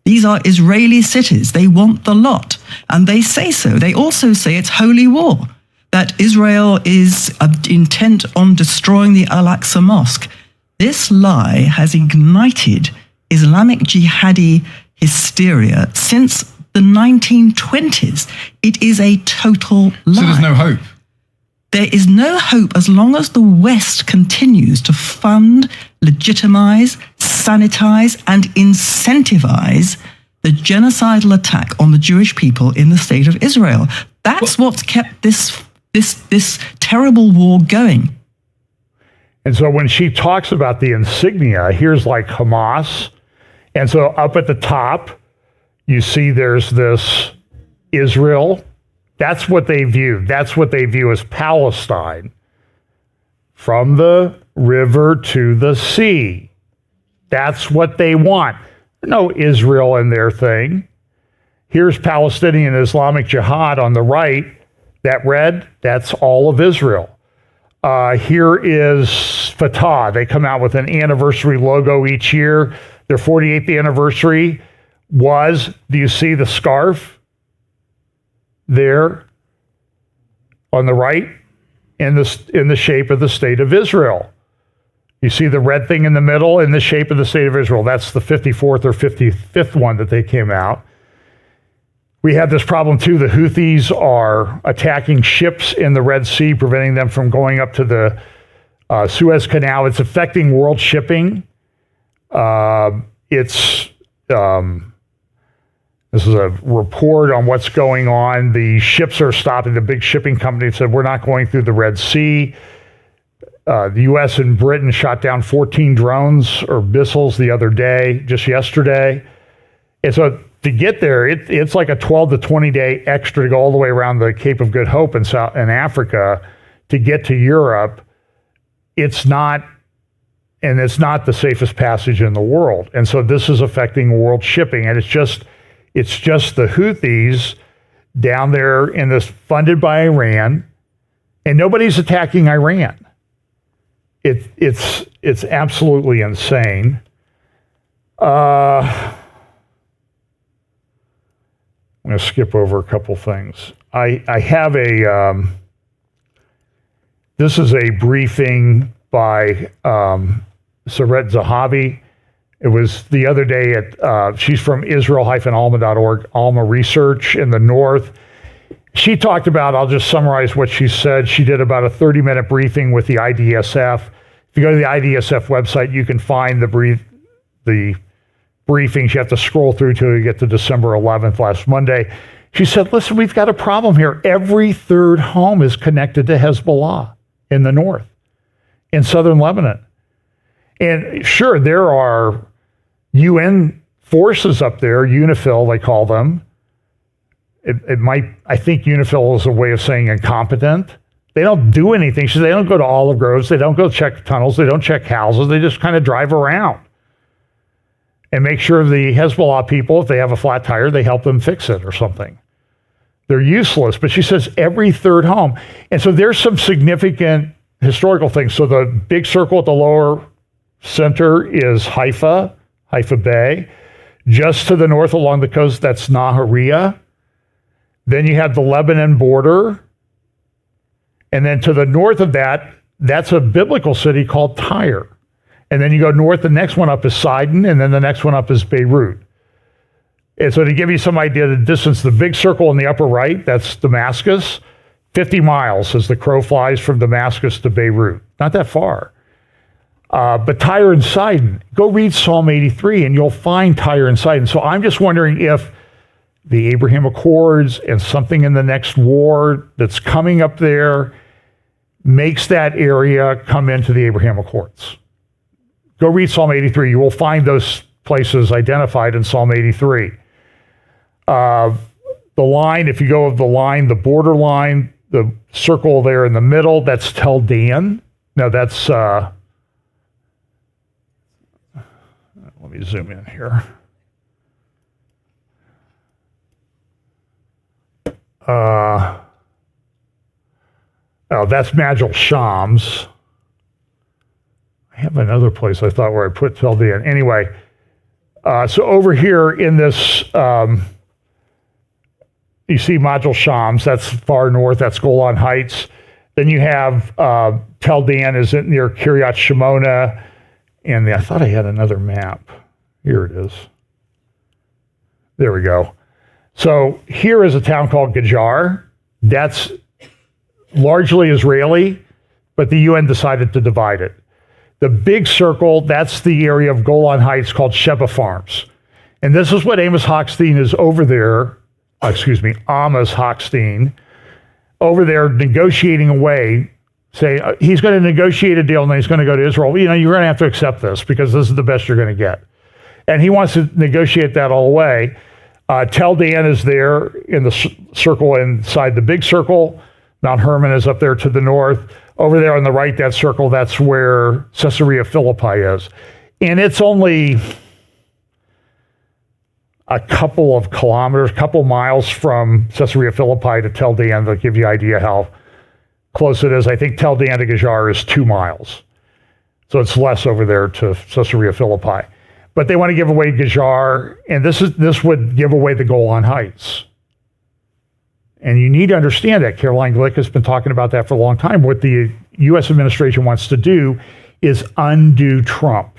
These are Israeli cities. They want the lot. And they say so. They also say it's holy war, that Israel is intent on destroying the Al-Aqsa Mosque. This lie has ignited Islamic jihadi hysteria since the 1920s. It is a total lie. So there's no hope? There is no hope as long as the West continues to fund, legitimize, sanitize, and incentivize the genocidal attack on the Jewish people in the state of Israel. That's what's kept this terrible war going. And so when she talks about the insignia, here's like Hamas. And so up at the top, you see there's this Israel. That's what they view. That's what they view as Palestine. From the river to the sea. That's what they want. No Israel in their thing. Here's Palestinian Islamic Jihad on the right. That red, that's all of Israel. Here is Fatah. They come out with an anniversary logo each year. Their 48th anniversary was, do you see the scarf there on the right in the shape of the state of Israel? You see the red thing in the middle in the shape of the state of Israel. That's the 54th or 55th one that they came out. We have this problem too. The Houthis are attacking ships in the Red Sea, preventing them from going up to the Suez Canal. It's affecting world shipping. It's This is a report on what's going on. The ships are stopping. The big shipping company said, we're not going through the Red Sea. The U.S. and Britain shot down 14 drones or missiles the other day, just yesterday. And so to get there, it's like a 12 to 20 day extra to go all the way around the Cape of Good Hope in Africa to get to Europe. It's not the safest passage in the world. And so this is affecting world shipping. And it's just the Houthis down there in this, funded by Iran, and nobody's attacking Iran. It's absolutely insane. I'm going to skip over a couple things. I have this is a briefing by Saret Zahavi. It was the other day at, she's from Israel-alma.org, Alma Research in the North. She talked about, I'll just summarize what she said. She did about a 30-minute briefing with the IDSF. If you go to the IDSF website, you can find the briefings. You have to scroll through till you get to December 11th, last Monday. She said, listen, we've got a problem here. Every third home is connected to Hezbollah in the north, in southern Lebanon. And sure, there are UN forces up there, UNIFIL, they call them. I think UNIFIL is a way of saying incompetent. They don't do anything. They don't go to olive groves. They don't go check tunnels. They don't check houses. They just kind of drive around and make sure the Hezbollah people, if they have a flat tire, they help them fix it or something. They're useless. But she says every third home. And so there's some significant historical things. So the big circle at the lower center is Haifa Bay. Just to the north along the coast, that's Nahariya. Then you have the Lebanon border. And then to the north of that, that's a biblical city called Tyre. And then you go north, the next one up is Sidon, and then the next one up is Beirut. And so to give you some idea of the distance, the big circle in the upper right, that's Damascus, 50 miles as the crow flies from Damascus to Beirut. Not that far. But Tyre and Sidon, go read Psalm 83 and you'll find Tyre and Sidon. So I'm just wondering if the Abraham Accords and something in the next war that's coming up there makes that area come into the Abraham Accords. Go read Psalm 83. You will find those places identified in Psalm 83. The line, if you go of the line, the border line, the circle there in the middle, that's Tel Dan. No, that's, let me zoom in here. That's Majel Shams. I have another place I thought where I put Tel Dan. Anyway, so over here in this, you see Majel Shams, that's far north, that's Golan Heights. Then you have Tel Dan is near Kiryat Shimona. And I thought I had another map. Here it is. There we go. So here is a town called Gajar. That's largely Israeli, but the UN decided to divide it. The big circle, that's the area of Golan Heights called Sheba Farms. And this is what Amos Hochstein is over there, Amos Hochstein, over there negotiating away, say he's going to negotiate a deal and then he's going to go to Israel. You know, you're going to have to accept this because this is the best you're going to get. And he wants to negotiate that all away. Tel Dan is there in the circle inside the big circle. Mount Hermon is up there to the north. Over there on the right, that circle, that's where Caesarea Philippi is. And it's only a couple of kilometers, couple miles from Caesarea Philippi to Tel Dan to give you an idea how close it is. I think Tel Dan to Gajar is 2 miles. So it's less over there to Caesarea Philippi. But they want to give away Gajar, and this would give away the Golan Heights. And you need to understand that. Caroline Glick has been talking about that for a long time. What the U.S. administration wants to do is undo Trump.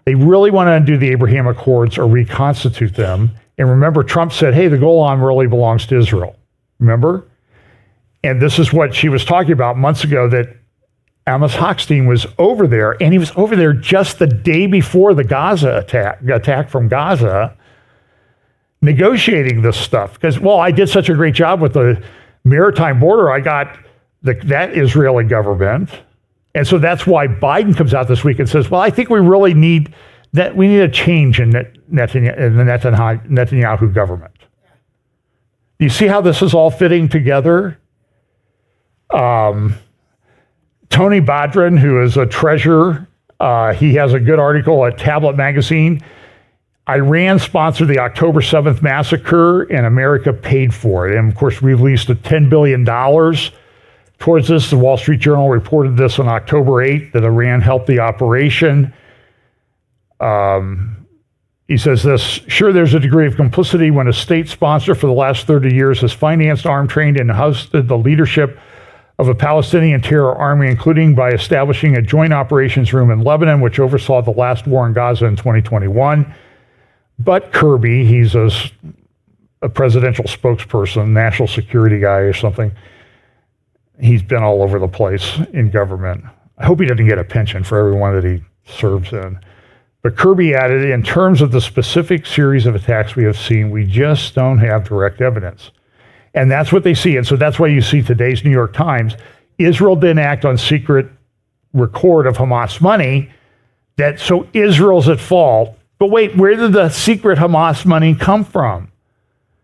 They really want to undo the Abraham Accords or reconstitute them. And remember, Trump said, hey, the Golan really belongs to Israel. Remember? And this is what she was talking about months ago, that Amos Hochstein was over there, and he was over there just the day before the Gaza attack from Gaza, negotiating this stuff. Because, well, I did such a great job with the Maritime border. I got that Israeli government. And so that's why Biden comes out this week and says, well, I think we really need that. We need a change in the Netanyahu government. You see how this is all fitting together? Tony Badran, who is a treasurer, he has a good article at Tablet Magazine. Iran sponsored the October 7th massacre, and America paid for it. And, of course, released $10 billion towards this. The Wall Street Journal reported this on October 8th, that Iran helped the operation. He says this, sure, there's a degree of complicity when a state sponsor for the last 30 years has financed, armed, trained, and hosted the leadership of a Palestinian terror army, including by establishing a joint operations room in Lebanon, which oversaw the last war in Gaza in 2021. But Kirby, he's a presidential spokesperson, national security guy or something. He's been all over the place in government. I hope he doesn't get a pension for everyone that he serves in. But Kirby added, in terms of the specific series of attacks we have seen, we just don't have direct evidence. And that's what they see. And so that's why you see today's New York Times. Israel didn't act on secret record of Hamas money, so Israel's at fault. But wait, where did the secret Hamas money come from?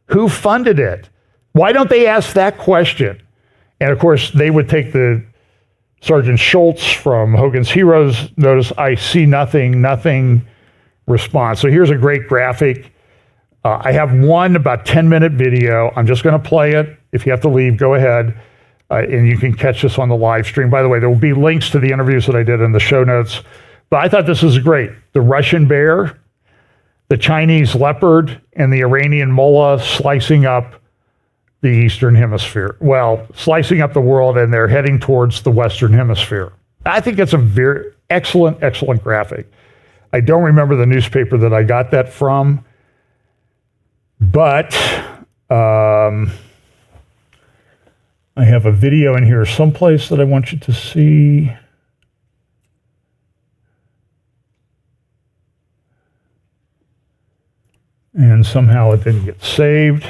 Who funded it? Why don't they ask that question? And of course, they would take the Sergeant Schultz from Hogan's Heroes, notice I see nothing response. So here's a great graphic. I have one about 10-minute video. I'm just going to play it. If you have to leave, go ahead. And you can catch this on the live stream. By the way, there will be links to the interviews that I did in the show notes. But I thought this was great. The Russian bear, the Chinese leopard, and the Iranian mullah slicing up the Eastern Hemisphere. Well, slicing up the world, and they're heading towards the Western Hemisphere. I think it's a very excellent graphic. I don't remember the newspaper that I got that from, but I have a video in here someplace that I want you to see. And somehow it didn't get saved.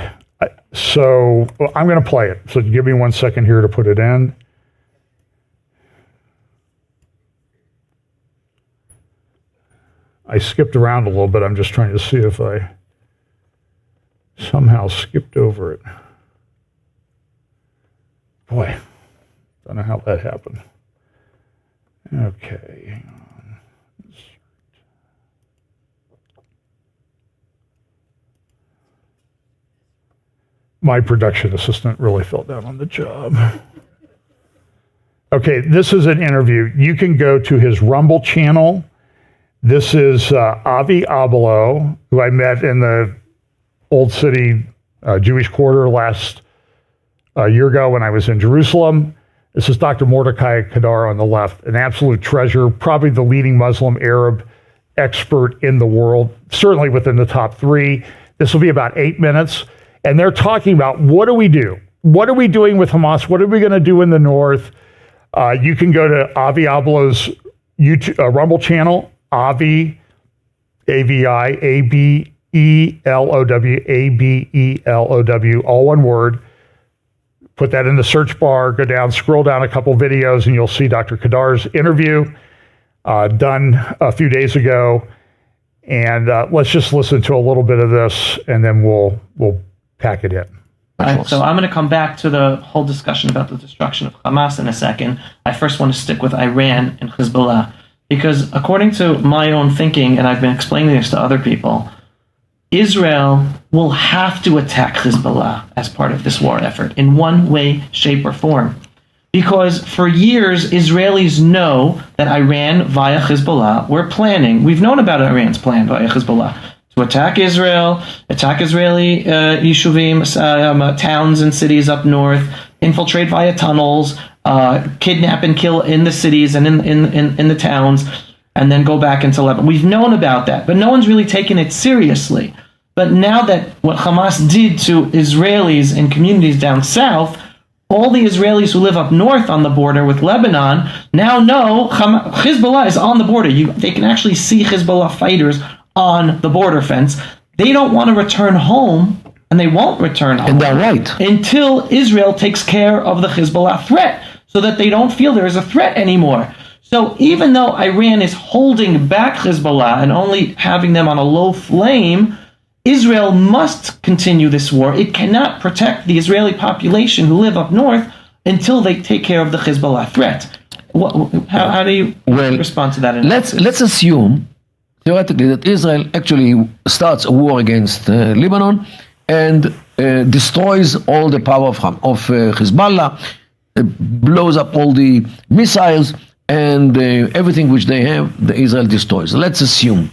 So I'm going to play it. So give me 1 second here to put it in. I skipped around a little bit. I'm just trying to see if I somehow skipped over it. Boy, don't know how that happened. Okay, hang on. My production assistant really fell down on the job. Okay, this is an interview. You can go to his Rumble channel. This is Avi Abelo, who I met in the Old City Jewish Quarter last year ago when I was in Jerusalem. This is Dr. Mordecai Kadar on the left, an absolute treasure, probably the leading Muslim Arab expert in the world, certainly within the top 3. This will be about 8 minutes. And they're talking about, what do we do? What are we doing with Hamas? What are we going to do in the north? You can go to Avi Abelo's YouTube, Rumble channel, Avi, A-V-I, A-B-E-L-O-W, A-B-E-L-O-W, all one word. Put that in the search bar, go down, scroll down a couple videos, and you'll see Dr. Kadar's interview done a few days ago. And let's just listen to a little bit of this, and then we'll pack it in. All right, so I'm going to come back to the whole discussion about the destruction of Hamas in a second. I first want to stick with Iran and Hezbollah, because according to my own thinking, and I've been explaining this to other people, Israel will have to attack Hezbollah as part of this war effort in one way, shape, or form. Because for years, Israelis know that Iran via Hezbollah were planning. We've known about Iran's plan via Hezbollah to attack Israel, attack Israeli yeshuvim, towns and cities up north, infiltrate via tunnels, kidnap and kill in the cities and in the towns, and then go back into Lebanon. We've known about that, but no one's really taken it seriously. But now that what Hamas did to Israelis in communities down south, all the Israelis who live up north on the border with Lebanon now know Hezbollah is on the border. They can actually see Hezbollah fighters on the border fence. they don't want to return home, and they won't return home. And they're right. Until Israel takes care of the Hezbollah threat, so that they don't feel there is a threat anymore. So even though Iran is holding back Hezbollah and only having them on a low flame, Israel must continue this war. It cannot protect the Israeli population who live up north until they take care of the Hezbollah threat. How do you respond to that analysis? Let's assume, theoretically, that Israel actually starts a war against Lebanon and destroys all the power of Hezbollah, blows up all the missiles, and everything which they have, the Israel destroys. Let's assume.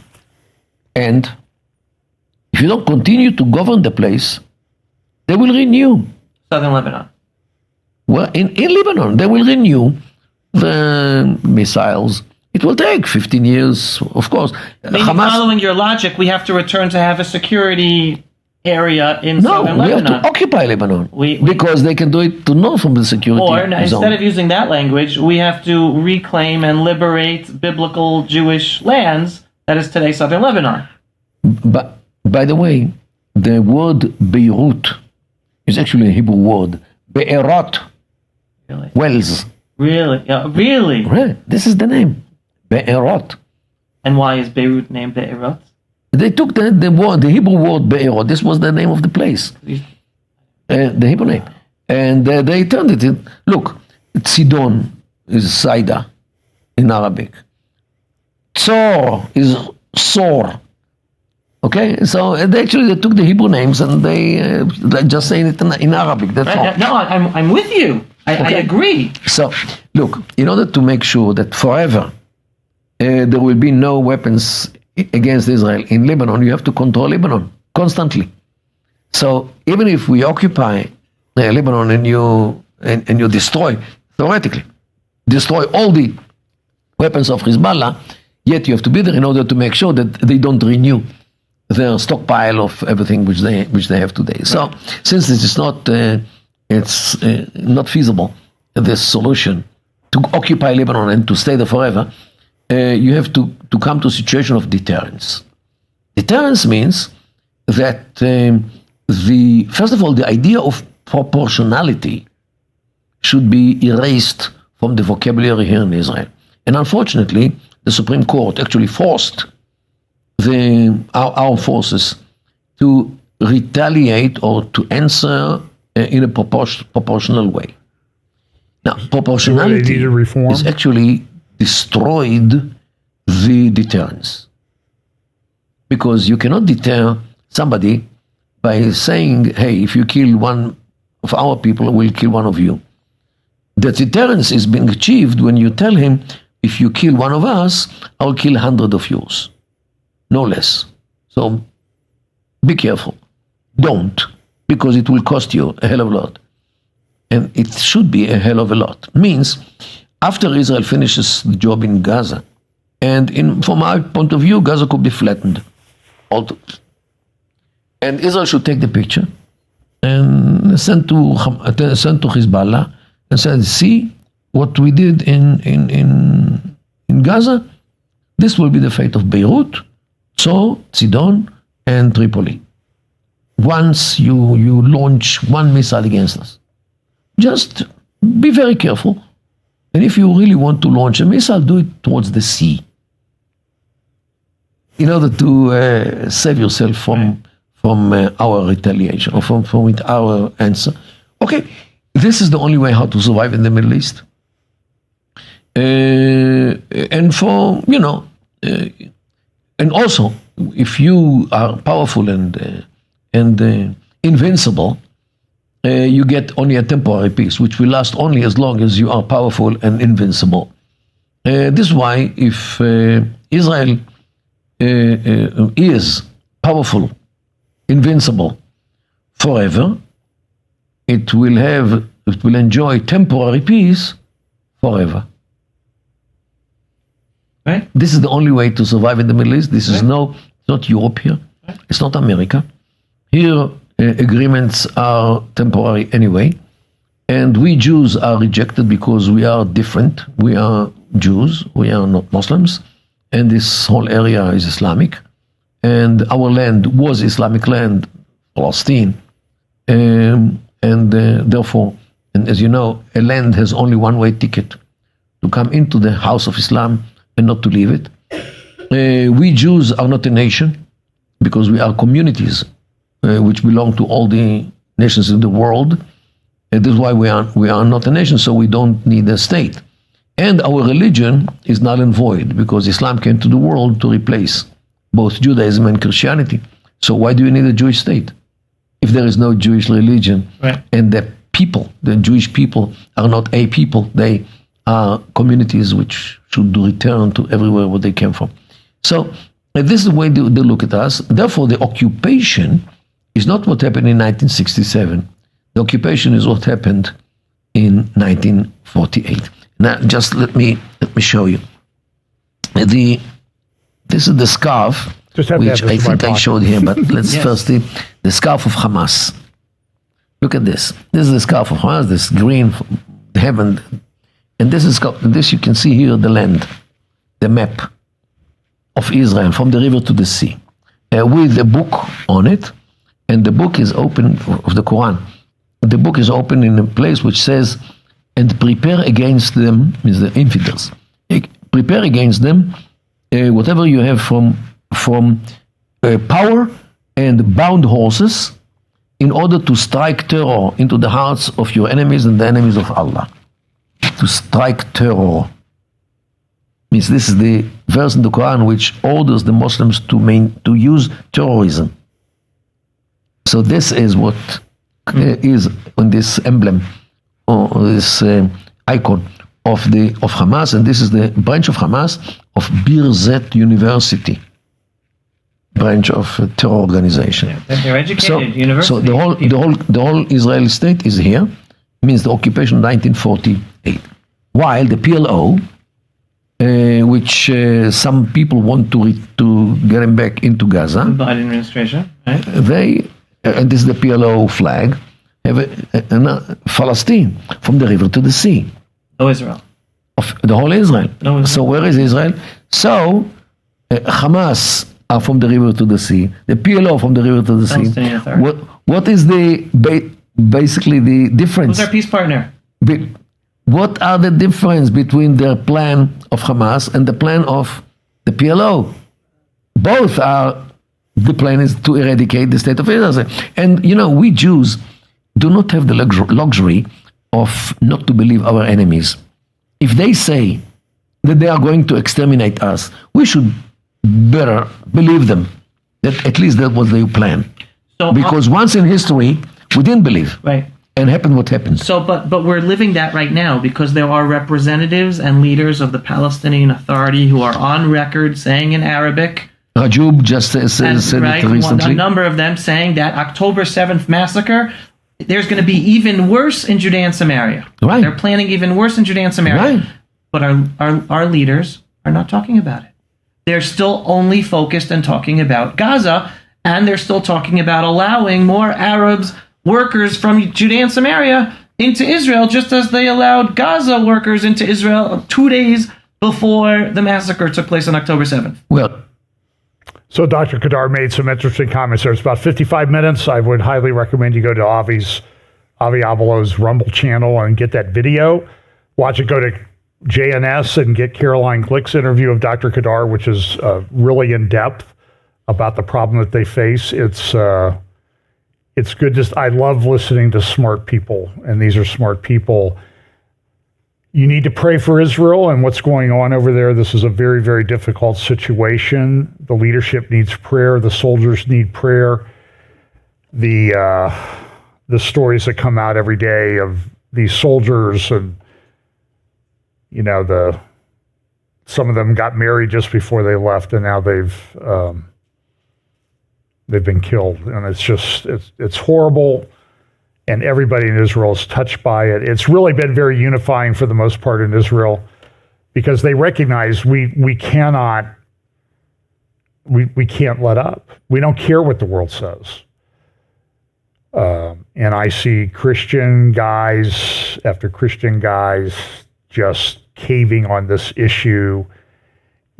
And if you don't continue to govern the place, they will renew. Southern Lebanon. Well, in Lebanon, they will renew the missiles. It will take 15 years, of course. Maybe following your logic, we have to return to have a security area in southern Lebanon. We have to occupy Lebanon because they can do it to north from the security zone. Instead of using that language, we have to reclaim and liberate biblical Jewish lands that is today southern Lebanon. But by the way, the word Beirut is actually a Hebrew word. Be'erot. Really? Wells. Really? Really? Right. This is the name. Be'erot. And why is Beirut named Be'erot? They took the Hebrew word Be'erot. This was the name of the place. The Hebrew name. And they turned it in. Look, Sidon is Saida in Arabic. Tzor is Sor. Okay, so they took the Hebrew names and they just saying it in Arabic. That's all. No, I'm with you. I agree. So, look, in order to make sure that forever there will be no weapons against Israel in Lebanon, you have to control Lebanon constantly. So, even if we occupy Lebanon and you destroy, theoretically, destroy all the weapons of Hezbollah, yet you have to be there in order to make sure that they don't renew their stockpile of everything which they have today. So, since this is not not feasible, this solution to occupy Lebanon and to stay there forever, you have to come to a situation of deterrence. Deterrence means that first of all, the idea of proportionality should be erased from the vocabulary here in Israel. And unfortunately, the Supreme Court actually forced our forces to retaliate or to answer in a proportional way. Now, proportionality is actually destroyed the deterrence. Because you cannot deter somebody by saying, hey, if you kill one of our people, we'll kill one of you. The deterrence is being achieved when you tell him, if you kill one of us, I'll kill 100 of yours. No less. So be careful. Don't, because it will cost you a hell of a lot. And it should be a hell of a lot. Means, after Israel finishes the job in Gaza, and from our point of view, Gaza could be flattened. And Israel should take the picture and send to Hezbollah and say, see what we did in Gaza? This will be the fate of Beirut, so Sidon, and Tripoli. Once you launch one missile against us. Just be very careful. And if you really want to launch a missile, do it towards the sea. In order to save yourself from our retaliation or from our answer. Okay, this is the only way how to survive in the Middle East. And for, and also, if you are powerful and invincible, you get only a temporary peace, which will last only as long as you are powerful and invincible. This is why if Israel is powerful, invincible forever, it will enjoy temporary peace forever. Right. This is the only way to survive in the Middle East. This is not Europe here. It's not America. Here, agreements are temporary anyway. And we Jews are rejected because we are different. We are Jews. We are not Muslims. And this whole area is Islamic. and our land was Islamic land, Palestine, and therefore, and as you know, a land has only one-way ticket to come into the house of Islam and not to leave it. We Jews are not a nation because we are communities which belong to all the nations in the world. And this is why we are not a nation, so we don't need a state. And our religion is null and void because Islam came to the world to replace both Judaism and Christianity. So why do you need a Jewish state if there is no Jewish religion? Right. And the people, the Jewish people, are not a people. They are communities which should return to everywhere where they came from. So this is the way they look at us. Therefore, the occupation is not what happened in 1967. The occupation is what happened in 1948. Now, just let me show you. This is the scarf, which I think I showed here, but let's first see the scarf of Hamas. Look at this. This is the scarf of Hamas, this green heaven. And this you can see here, the land, the map of Israel from the river to the sea, with a book on it. And the book is open, of the Quran. The book is open in a place which says, and prepare against them, means the infidels. Prepare against them whatever you have from power and bound horses, in order to strike terror into the hearts of your enemies and the enemies of Allah. To strike terror means this is the verse in the Quran which orders the Muslims to use terrorism. So this is what is on this emblem, or this icon of Hamas, and this is the branch of Hamas of Birzeit University, branch of a terror organization. Yeah, they're educated university. So the whole Israeli state is here, means the occupation of 1948. While the PLO, which some people want to get them back into Gaza, The Biden administration, right? And this is the PLO flag, have Palestine from the river to the sea. No Israel. Of the whole Israel. No Israel. So where is Israel? So Hamas are from the river to the sea. The PLO from the river to the sea. Palestinian Authority. What is basically the difference? Who's our peace partner? What are the difference between their plan of Hamas and the plan of the PLO? Both are, the plan is to eradicate the state of Israel. And we Jews do not have the luxury of not to believe our enemies. If they say that they are going to exterminate us, we should better believe them. That at least that was their plan. So, because once in history, we didn't believe. Right. And happened what happened. So, but we're living that right now because there are representatives and leaders of the Palestinian Authority who are on record saying in Arabic. Rajoub just said it recently. A number of them saying that October 7th massacre, there's going to be even worse in Judea and Samaria. Right. They're planning even worse in Judea and Samaria. Right. But our leaders are not talking about it. They're still only focused and talking about Gaza, and they're still talking about allowing more Arabs, workers from Judea and Samaria into Israel, just as they allowed Gaza workers into Israel 2 days before the massacre took place on October 7th. Well, so Dr. Kedar made some interesting comments there. It's about 55 minutes. I would highly recommend you go to Avi Abelo's Rumble channel and get that video. Watch it. Go to JNS and get Caroline Glick's interview of Dr. Kedar, which is really in depth about the problem that they face. It's good. I love listening to smart people, and these are smart people. You need to pray for Israel and what's going on over there. This is a very, very difficult situation. The leadership needs prayer. The soldiers need prayer. The stories that come out every day of these soldiers, and some of them got married just before they left, and now they've been killed, and it's horrible. And everybody in Israel is touched by it. It's really been very unifying for the most part in Israel, because they recognize we can't let up. We don't care what the world says. And I see Christian guys after Christian guys just caving on this issue.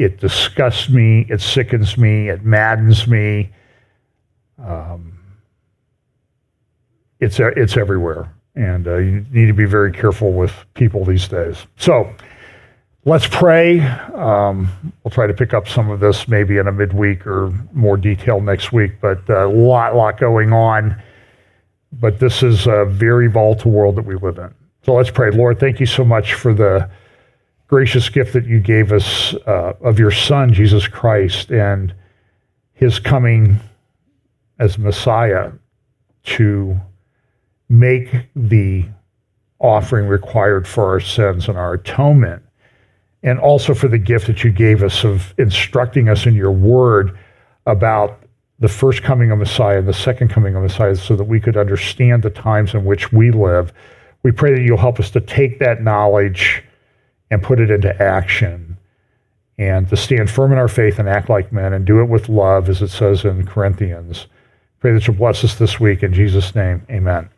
It disgusts me. It sickens me. It maddens me. It's everywhere. And you need to be very careful with people these days. So let's pray. We'll try to pick up some of this maybe in a midweek or more detail next week, but a lot going on. But this is a very volatile world that we live in. So let's pray. Lord, thank you so much for the gracious gift that you gave us of your Son, Jesus Christ, and his coming as Messiah to make the offering required for our sins and our atonement, and also for the gift that you gave us of instructing us in your word about the first coming of Messiah and the second coming of Messiah, so that we could understand the times in which we live. We pray that you'll help us to take that knowledge and put it into action, and to stand firm in our faith and act like men and do it with love, as it says in Corinthians. Pray that you'll bless us this week. In Jesus' name, amen.